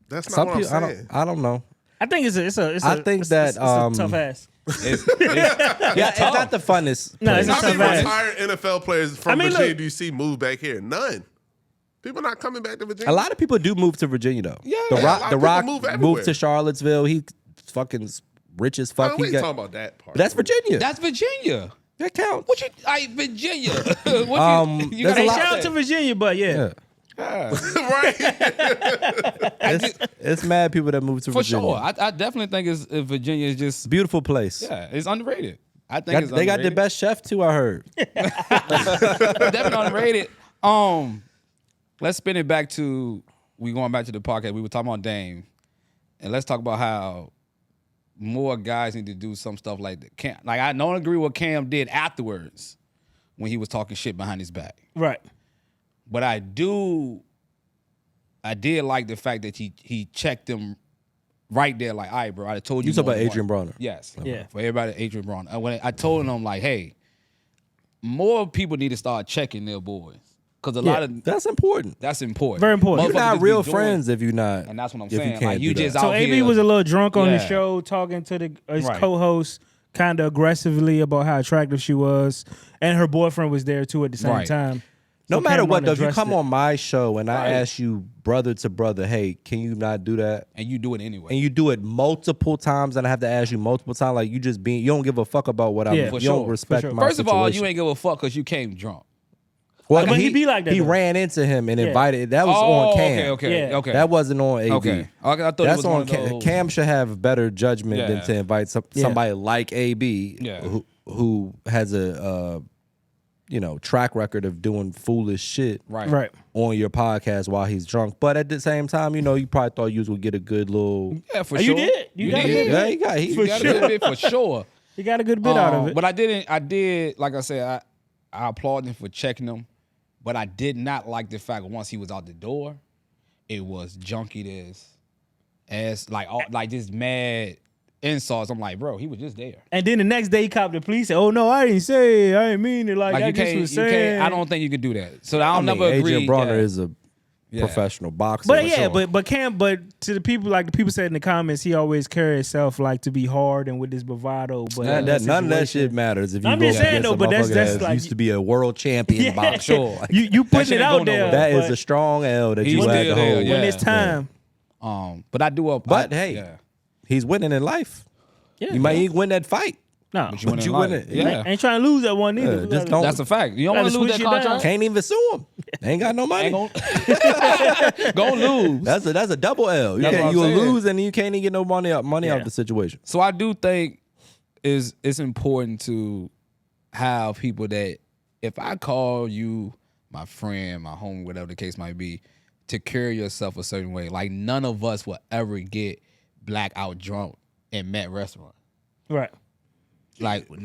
That's not what I'm saying. I don't know. I think it's a tough ass. It's not the funnest. No, it's How not many tough ass. retired NFL players from Virginia do you see move back here? None. People not coming back to Virginia. A lot of people do move to Virginia though. Yeah, The Rock moved moved to Charlottesville. He fucking rich as fuck. We ain't talking about that part. But that's Virginia. That's Virginia. That counts. What you? Virginia. Shout out to Virginia, but right. It's mad people that move to For Virginia. sure. I definitely think Virginia is just Beautiful place. Yeah, it's underrated. I think They got the best chef too, I heard. Definitely underrated. Let's spin it back to going back to the podcast. We were talking about Dame, and let's talk about how more guys need to do some stuff like that. Like I don't agree with what Cam did afterwards when he was talking shit behind his back. Right. But I did like the fact that he checked him right there, like, all right, bro, I told you. You talk about Adrian Bronner. Yes. Yeah. For everybody, Adrian Bronner. When I told him, like, hey, more people need to start checking their boys. Because a lot of that's important. That's important. Very important. You're not real friends if you're not. And that's what I'm if saying. You can't like you do just that. out So here. AB was a little drunk on the show, talking to his co-host kind of aggressively about how attractive she was, and her boyfriend was there too at the same time. No So matter Cam what, though, if you addressed come it. on my show and I ask you brother to brother, hey, can you not do that? And you do it anyway. And you do it multiple times, and I have to ask you multiple times, like you don't give a fuck about what I'm. Yeah, you for don't sure, respect for sure. my First of all, situation. you ain't give a fuck because you came drunk. Well, But he be like that, He though. ran into him and invited. That was on Cam. Okay. That wasn't on AB. Okay. I thought That's it was on one of Cam. those. Cam should have better judgment than to invite somebody like AB, who has a track record of doing foolish shit Right. on your podcast while he's drunk. But at the same time, you probably thought you would get a good little. Yeah, for Oh, sure. you did. You got did. Yeah, he got. You got a good bit for sure. He got a good bit out of it. But I did, like I said, I applaud him for checking him. But I did not like the fact once he was out the door, it was junky as like just mad insults. I'm like, bro, he was just there. And then the next day he copped the police. Said, "Oh no, I didn't say it. I didn't mean it. Like I you just can't, was you saying." can't. I don't think you could do that. So I'll never agree. Adrian Bronner that. is a professional boxer. But for yeah, sure. but to the people, like the people said in the comments, he always carry himself like to be hard and with this bravado. But none of that shit matters if you I'm go just saying, against though, a but that's motherfucker that like- used to be a world champion boxer. Like, you putting shit it ain't out going there. nowhere. that is but a strong L that He's you had still to there, hold. yeah. when it's time. But I do. But hey, he's winning in life. Yeah, You might even win that fight. No, But you win But in you life. win it. Yeah. ain't trying to lose that one either. just don't. That's a fact. You don't want to lose that switch it down. contract. Can't even sue him. They ain't got no money. Gonna lose. That's a double L. That's what I'm You'll saying. lose and you can't even get no money out the situation. So I do think it's important to have people that if I call you my friend, my homie, whatever the case might be, to carry yourself a certain way. Like none of us will ever get blackout drunk in Met restaurant. Right. Like You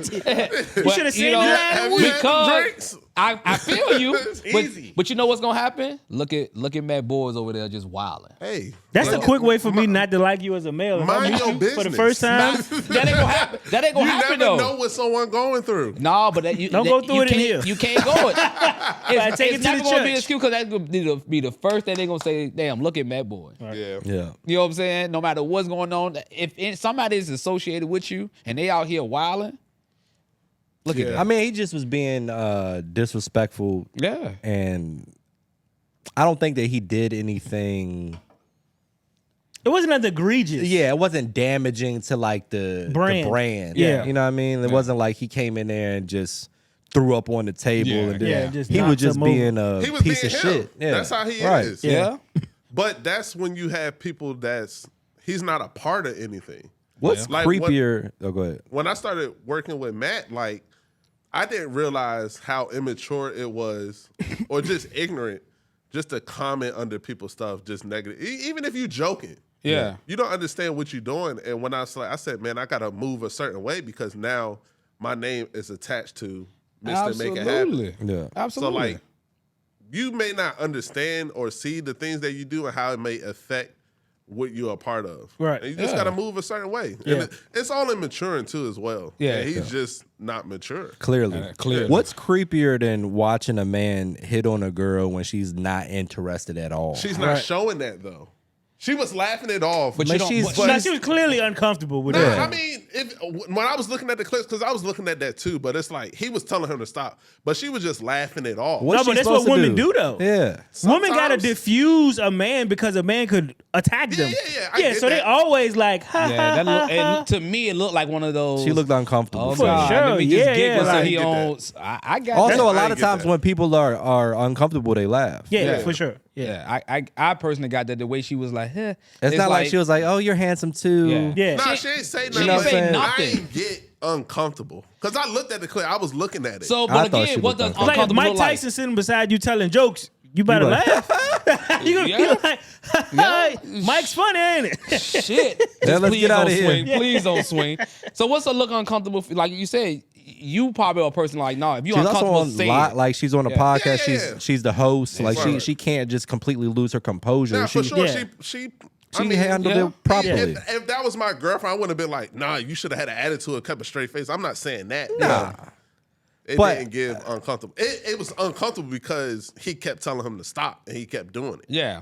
should have seen me last Have week. you had some drinks? I feel you. It's easy. But you know what's gonna happen? Look at Matt Boys over there just wilding. Hey, That's a quick way for me not to like you as a male. If I mind meet your you business. for the first time. That ain't gonna happen. That ain't gonna happen You never though. know what someone going through. No, but you Don't go through you it in can't- here. You can't go it. I take it It's to never the gonna be an church. excuse because that's gonna be the first thing they're gonna say. Damn, look at Matt Boy. Yeah. Yeah. You know what I'm saying? No matter what's going on, if somebody is associated with you and they out here wilding, look at Yeah. that. I mean, he just was being disrespectful, Yeah. and I don't think that he did anything. It wasn't that egregious. Yeah, it wasn't damaging to like the brand. Yeah. You know what I mean? It wasn't like he came in there and just threw up on the table and did, Yeah, just he was knocked just him over. being a He was piece being of him. shit. Yeah. That's how he Right. is. Yeah. But that's when you have people he's not a part of anything. What's Like, creepier? Oh, go ahead. When I started working with Matt, like, I didn't realize how immature it was or just ignorant just to comment under people's stuff, just negative. Even if you joking. Yeah. You don't understand what you're doing. And when I said, man, I got to move a certain way because now my name is attached to Mr. Make It Happen. Yeah. Absolutely. So, like, you may not understand or see the things that you do and how it may affect what you're a part of. Right. And you just got to move a certain way. Yeah. And it's all in maturing, too, as well. Yeah. And he's just not mature. Clearly. Clearly. What's creepier than watching a man hit on a girl when she's not interested at all? She's not showing that, though. She was laughing it off. But Man, you don't. she's- but- No, she was clearly uncomfortable with Nah, it. I mean, when I was looking at the clips, because I was looking at that too, but it's like he was telling him to stop, but she was just laughing it off. What's No, but she that's what supposed to women do, though. Yeah. Women gotta Sometimes- diffuse a man because a man could attack them. yeah, I get so they that. always like, ha, yeah, ha, that ha, look, ha. and to me, it looked like one of those. She looked uncomfortable. Oh, For God. sure. Let me just Yeah, giggle yeah, so like- he I get owns. I got Also, that. a lot I of get times that. when people are uncomfortable, they laugh. Yeah, for sure. Yeah. Yeah, I personally got that the way she was like, It's not like she was like, "Oh, you're handsome too." Yeah. Nah, she ain't say she nothing. ain't but say I nothing. ain't get uncomfortable because I looked at the clip. I was looking at it. So, I but thought she again, what looked does uncomfortable. Like if uncomfortable Mike look like? Tyson sitting beside you telling jokes, you better like- laugh. you Yeah. like, Mike's funny, ain't it? Shit. Yeah, let's Please get out don't of here. swing. Please don't swing. So what's a look uncomfortable? Like you said, you probably a person like, no, if you She's also uncomfortable, on say lot, it. like she's on a podcast. Yeah. She's the host. Like right. she can't just completely lose her composure. nah, for she sure, yeah. she handled yeah. it properly. If that was my girlfriend, I wouldn't have been like, nah, you should have had an attitude and kept a straight face. I'm not saying that. Nah. It But- didn't give uncomfortable. It was uncomfortable because he kept telling him to stop and he kept doing it. Yeah.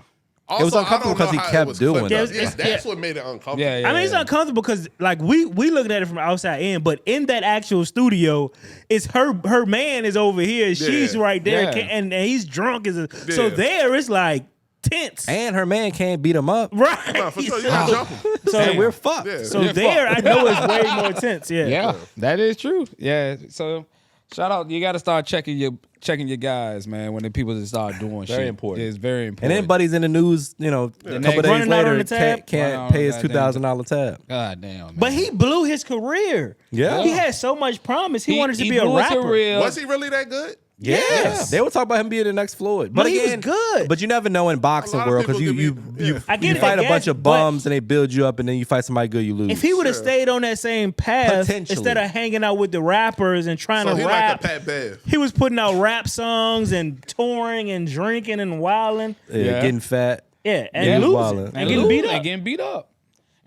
Also, was uncomfortable I don't know because he how it kept was doing cooked it. up. Yeah, it's- That's what made it uncomfortable. Yeah, yeah. I mean, it's uncomfortable because like we looking at it from outside in, but in that actual studio, it's her man is over here, she's Yeah. right there, Yeah. and he's drunk. So Yeah. there it's like tense, And her man can't beat him up. right? Nah, for sure, you're not jumping. So And we're fucked. Yeah. So You're there, fucked. I know it's way more tense. Yeah. Yeah, that is true. Yeah. So shout out. You got to start checking your guys, man, when the people just start doing shit. Very important. It's very And important. then buddy's in the news, a couple next- days Running out on later the tab. can't Running out pay his on the goddamn $2,000 tab. God damn. Man. But he blew his career. Yeah. He had so much promise. He wanted to be a blew his rapper. career. Was he really that good? Yes. They were talking about him being the next Floyd. But he was good. But you never know in boxing A lot of world because people you can be- yeah. I get you it, fight I a bunch guess, of bums and they build you up and then you fight somebody good, you lose. If he would have Sure. stayed on that same path Potentially. instead of hanging out with the rappers and trying So to he rap, like a Pat Bev. he was putting out rap songs and touring and drinking and wilding. Yeah, getting fat. Yeah, and Yeah, losing wilding. and getting beat up. And getting beat up.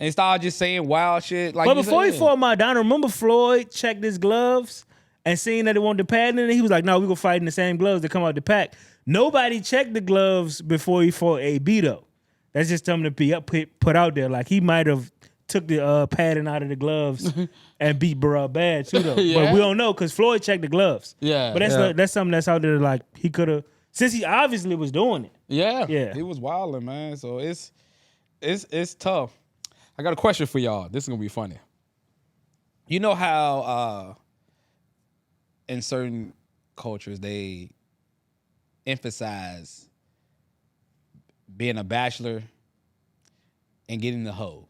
And started just saying wild shit. Like But you before he said. fought Maradona, remember Floyd checked his gloves and seeing that it wanted the pad in it? He was like, no, we're going to fight in the same gloves that come out the pack. Nobody checked the gloves before he fought Abito. That's just something to be put out there. Like he might have took the padding out of the gloves and beat Burrell bad too, though. But Yeah. we don't know because Floyd checked the gloves. Yeah. But that's something that's out there. Like he could have, since he obviously was doing it. Yeah. Yeah. He was wilding, man. So it's tough. I got a question for y'all. This is gonna be funny. You know how in certain cultures they emphasize being a bachelor and getting the hoes.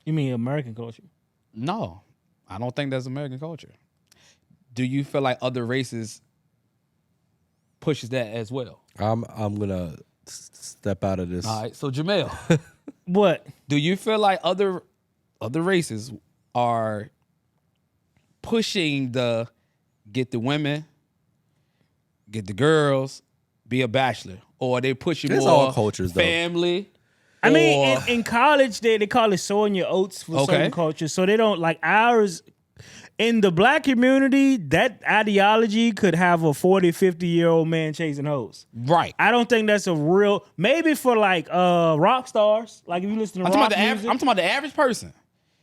You mean American culture? No, I don't think that's American culture. Do you feel like other races pushes that as well? I'm gonna step out of this. All right, so Jamel, What? do you feel like other races are pushing the get the women, get the girls, be a bachelor, or they push you It's more all cultures, though. family. I mean, in college, they call it sowing your oats for certain cultures. So they don't like ours. In the black community, that ideology could have a 40, 50-year-old man chasing hoes. Right. I don't think that's a real, maybe for like rock stars. Like if you listen to rock music. I'm talking about the average person.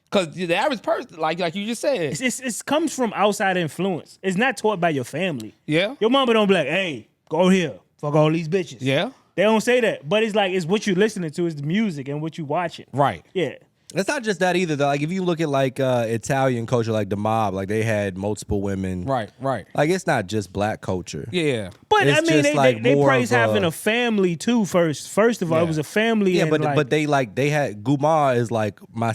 Because the average person, like you just said. It comes from outside influence. It's not taught by your family. Yeah. Your mama don't be like, hey, go here, fuck all these bitches. Yeah. They don't say that. But it's like, it's what you're listening to, it's the music and what you watching. Right. Yeah. It's not just that either, though. Like, if you look at, like, Italian culture, like the mob, like, they had multiple women. Right. Like, it's not just black culture. Yeah. But, It's I mean, just, like, they more praise of a- having a family, too, first. First of all, it was a family. Yeah, and but they had, Guma is, like, my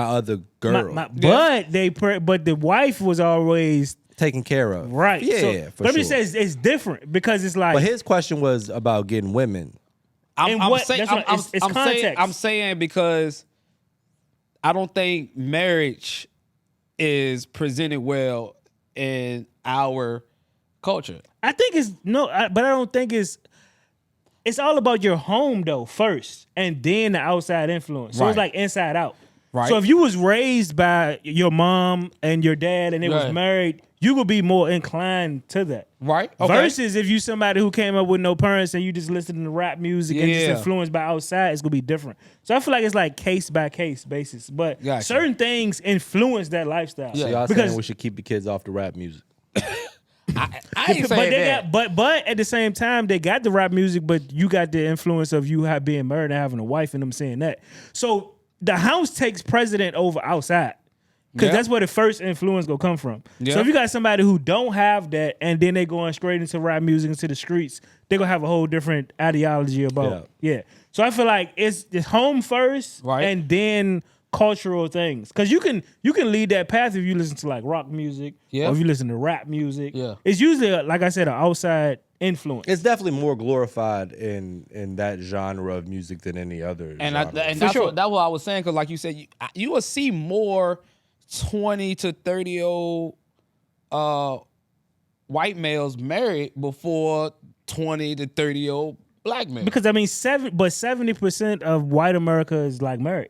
other girl. But the wife was always taken care of. right. Yeah, so, for let me sure. say it's different because it's like. But his question was about getting women. I'm saying because I don't think marriage is presented well in our culture. I think but I don't think it's all about your home though first, and then the outside influence. So it's like inside out. Right. So if you was raised by your mom and your dad and they was married, you would be more inclined to that. Right. Okay. Versus if you somebody who came up with no parents and you just listening to rap music and just influenced by outside, it's gonna be different. So I feel like it's like case by case basis. But certain things influence that lifestyle. So y'all saying we should keep the kids off the rap music. I ain't saying that. But at the same time, they got the rap music, but you got the influence of you being married and having a wife and them saying that. So the house takes precedent over outside. Because that's where the first influence gonna come from. So if you got somebody who don't have that and then they going straight into rap music, into the streets, they're gonna have a whole different ideology about So I feel like it's home first and then cultural things. Because you can lead that path if you listen to like rock music or if you listen to rap music. Yeah. It's usually, like I said, an outside influence. It's definitely more glorified in that genre of music than any other genre. That's what I was saying, because like you said, you will see more 20 to 30-year-old white males married before 20 to 30-year-old black men. Because I mean, 70% of white America is like married.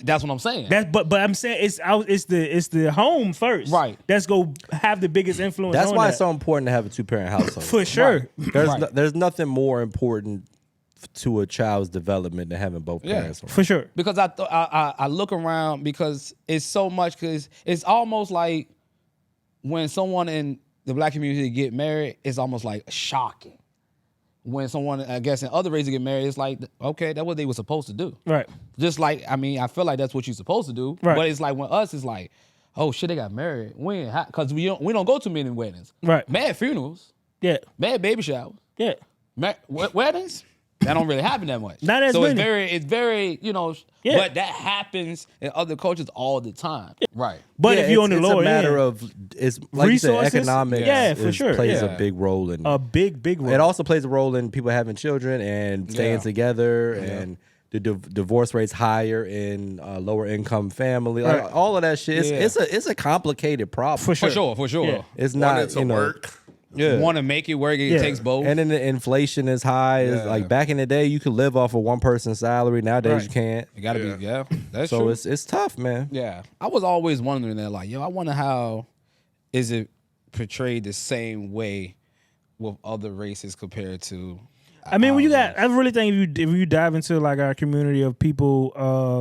That's what I'm saying. But I'm saying it's the home first. Right. That's go have the biggest influence. That's on why that. it's so important to have a 2-parent household. For sure. Right. There's nothing more important to a child's development than having both parents around. For sure. Because I look around, because it's so much, because it's almost like when someone in the black community get married, it's almost like shocking. When someone, I guess, in other races get married, it's like, okay, that's what they were supposed to do. Right. Just like, I mean, I feel like that's what you're supposed to do. Right. But it's like when us, it's like, oh shit, they got married. When? Because we don't go to many weddings. Right. Mad funerals. Yeah. Mad baby showers. Yeah. Weddings. That don't really happen that much. Not as many. It's very, but that happens in other cultures all the time. Right. But if you're on the lower it's a matter end, of, it's like resources, you said, economics for sure. plays a big role in a big role. It also plays a role in people having children and staying together, and the divorce rate's higher in lower income family. Right. Like, all of that shit. It's a complicated problem. For sure. Yeah. It's not, work. Yeah. Want to make it work, it takes both. And then the inflation is high. It's like back in the day, you could live off of one person's salary. Nowadays, you can't. You gotta be, that's so true. it's tough, man. Yeah. I was always wondering that, like, I wonder how is it portrayed the same way with other races compared to. I mean, I really think if you dive into like our community of people,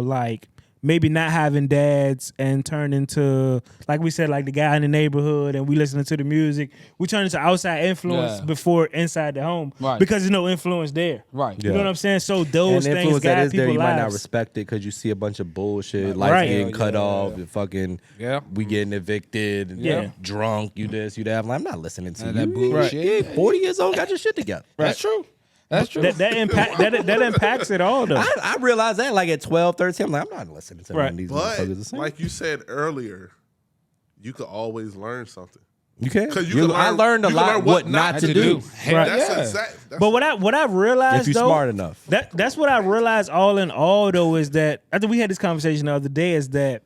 like maybe not having dads and turn into, like we said, like the guy in the neighborhood, and we listening to the music, we turn into outside influence before inside the home, right? Because there's no influence there, right? You know what I'm saying? So those and things guide people's you lives. might not respect it because you see a bunch of bullshit, lights getting cut off, and fucking we getting evicted, and drunk, you this, you that. I'm not listening to that you. bullshit. Right. 40 years old, got your shit together. That's true. That's true. That impacts it all, though. I realized that like at 12, 13, I'm like, I'm not listening to none of these motherfuckers the same. Like you said earlier, you could always learn something. You can. I learned a lot what not to do. Right. But what I realized, if you're though, smart enough, that's what I realized all in all, though, is that I think we had this conversation the other day, is that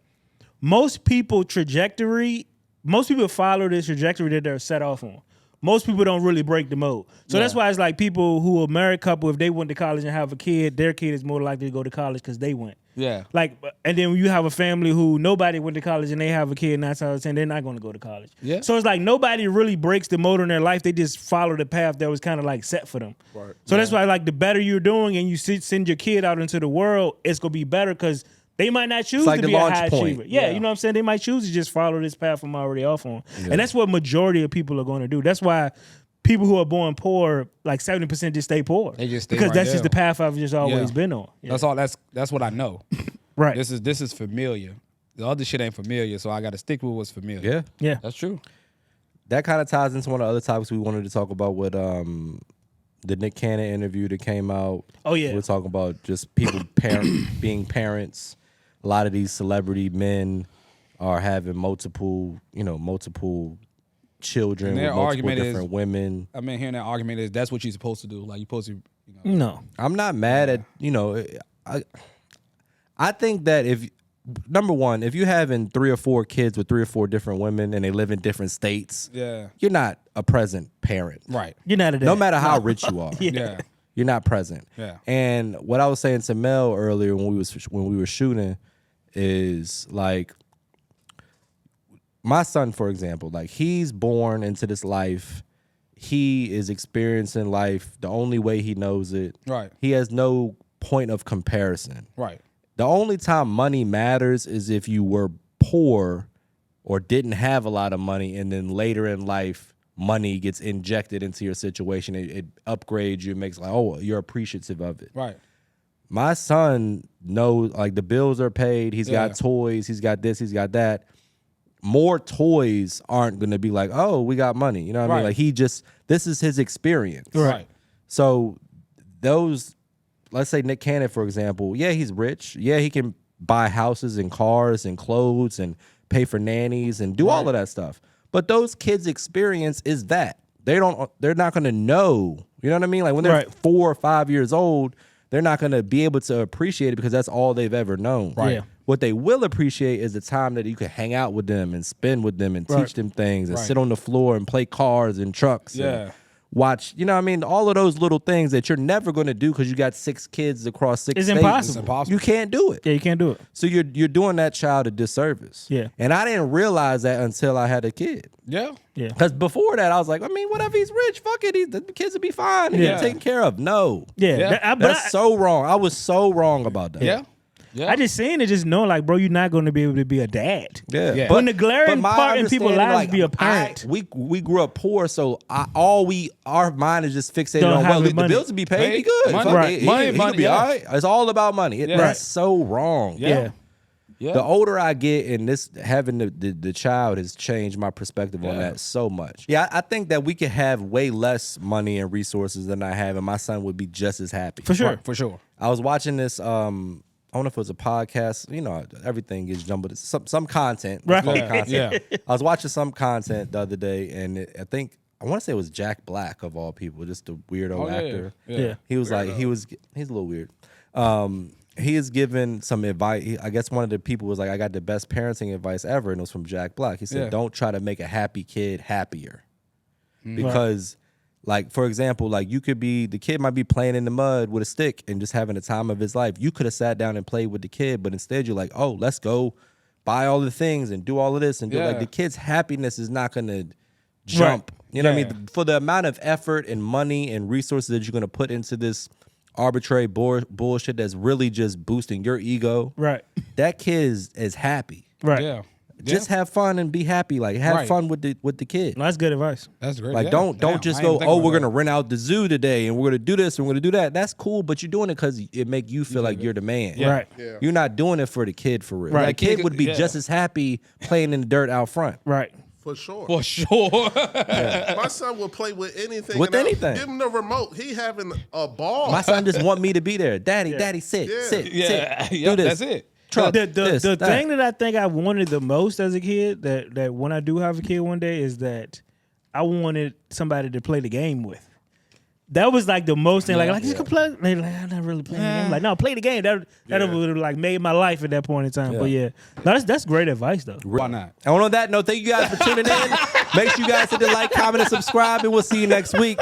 most people follow the trajectory that they're set off on. most people don't really break the mold. So that's why it's like people who are married couple, if they went to college and have a kid, their kid is more likely to go to college because they went. Yeah. Like, and then when you have a family who nobody went to college and they have a kid 9 times out of 10, they're not going to go to college. Yeah. So it's like nobody really breaks the mold in their life. They just follow the path that was kind of like set for them. Right. So that's why like the better you're doing and you send your kid out into the world, it's going to be better because they might not choose like to the be a launch high point. achiever. Yeah, you know what I'm saying? They might choose to just follow this path I'm already off on. Yeah. And that's what majority of people are going to do. That's why people who are born poor, like 70% just stay poor. They just stay because right that's there. just the path I've just always been on. Yeah. That's all. That's what I know. Right. This is familiar. The other shit ain't familiar, so I got to stick with what's familiar. Yeah. That's true. That kind of ties into one of the other topics we wanted to talk about with the Nick Cannon interview that came out. Oh, yeah. We're talking about just people being parents. A lot of these celebrity men are having multiple children And with their multiple argument different women. I mean, hearing that argument is that's what you're supposed to do. Like you're supposed to. No. I'm not mad at, I think that number one, if you're having 3 or 4 kids with 3 or 4 different women and they live in different states, you're not a present parent. Right. You're not a dad. No matter how rich you are. Yeah. You're not present. Yeah. And what I was saying to Mel earlier when we were shooting is like my son, for example, like he's born into this life. He is experiencing life the only way he knows it. Right. He has no point of comparison. Right. The only time money matters is if you were poor or didn't have a lot of money, and then later in life, money gets injected into your situation. It upgrades you, makes like, oh, you're appreciative of it. Right. My son knows, like, the bills are paid. He's got toys. He's got this. He's got that. More toys aren't going to be like, oh, we got money. You know what I mean? Like, this is his experience. Right. So let's say Nick Cannon, for example, yeah, he's rich. Yeah, he can buy houses and cars and clothes and pay for nannies and do all of that stuff. But those kids' experience is that. They're not going to know. You know what I mean? Like when they're 4 or 5 years old, they're not going to be able to appreciate it because that's all they've ever known. Right. Yeah. What they will appreciate is the time that you can hang out with them and spend with them and teach them things and sit on the floor and play cars and trucks. And watch, you know what I mean? All of those little things that you're never going to do because you got 6 kids across 6 states. Impossible. It's impossible. You can't do it. Yeah, you can't do it. So you're doing that child a disservice. Yeah. And I didn't realize that until I had a kid. Yeah. Yeah. Because before that, I was like, I mean, what if he's rich? Fuck it. The kids will be fine. He'll get taken care of. No. Yeah. That's so wrong. I was so wrong about that. Yeah. Yeah. I just saying it, just knowing like, bro, you're not going to be able to be a dad. Yeah. But the glaring my part in people's lives like, is be a parent. We grew up poor, so our mind is just fixated Don't on, have well, the the money. bills will be paid. Be good. Money. Fuck Right. it. Money, He could be yeah. all right. It's all about money. That's so wrong. Yeah. Yeah. The older I get, and this having the child has changed my perspective on that so much. Yeah, I think that we could have way less money and resources than I have, and my son would be just as happy. For sure. Right, for sure. I was watching this. I don't know if it was a podcast. You know, everything gets jumbled. Some content. Right. Content. Yeah. I was watching some content the other day, and I want to say it was Jack Black of all people, just a weirdo actor. Yeah. He was like, he's a little weird. He is giving some advice. I guess one of the people was like, I got the best parenting advice ever, and it was from Jack Black. He said, don't try to make a happy kid happier. Because, like, for example, like the kid might be playing in the mud with a stick and just having the time of his life. You could have sat down and played with the kid, but instead you're like, oh, let's go buy all the things and do all of this and do like the kid's happiness is not going to jump. You know what I mean? For the amount of effort and money and resources that you're going to put into this arbitrary bullshit that's really just boosting your ego. Right. That kid is happy. Right. Yeah. Just have fun and be happy. Like have fun with the kid. No, that's good advice. That's great. Like don't just go, oh, we're gonna rent out the zoo today and we're gonna do this and we're gonna do that. That's cool, but you're doing it because it make you feel like you're the man. Yeah. Right. Yeah. You're not doing it for the kid for real. Right. That kid would be just as happy playing in the dirt out front. Right. For sure. For sure. My son will play with anything. With anything. Give him the remote. He having a ball. My son just want me to be there. Daddy, sit, sit. Yeah. Do this. That's it. Truck, The this, thing that. that I think I wanted the most as a kid, that when I do have a kid one day, is that I wanted somebody to play the game with. That was like the most thing. Like you can play. They like, I'm not really playing the game. Like, no, play the game. That would have like made my life at that point in time. But no, that's great advice though. Why not? And on that note, thank you guys for tuning in. Make sure you guys hit the like, comment, and subscribe, and we'll see you next week.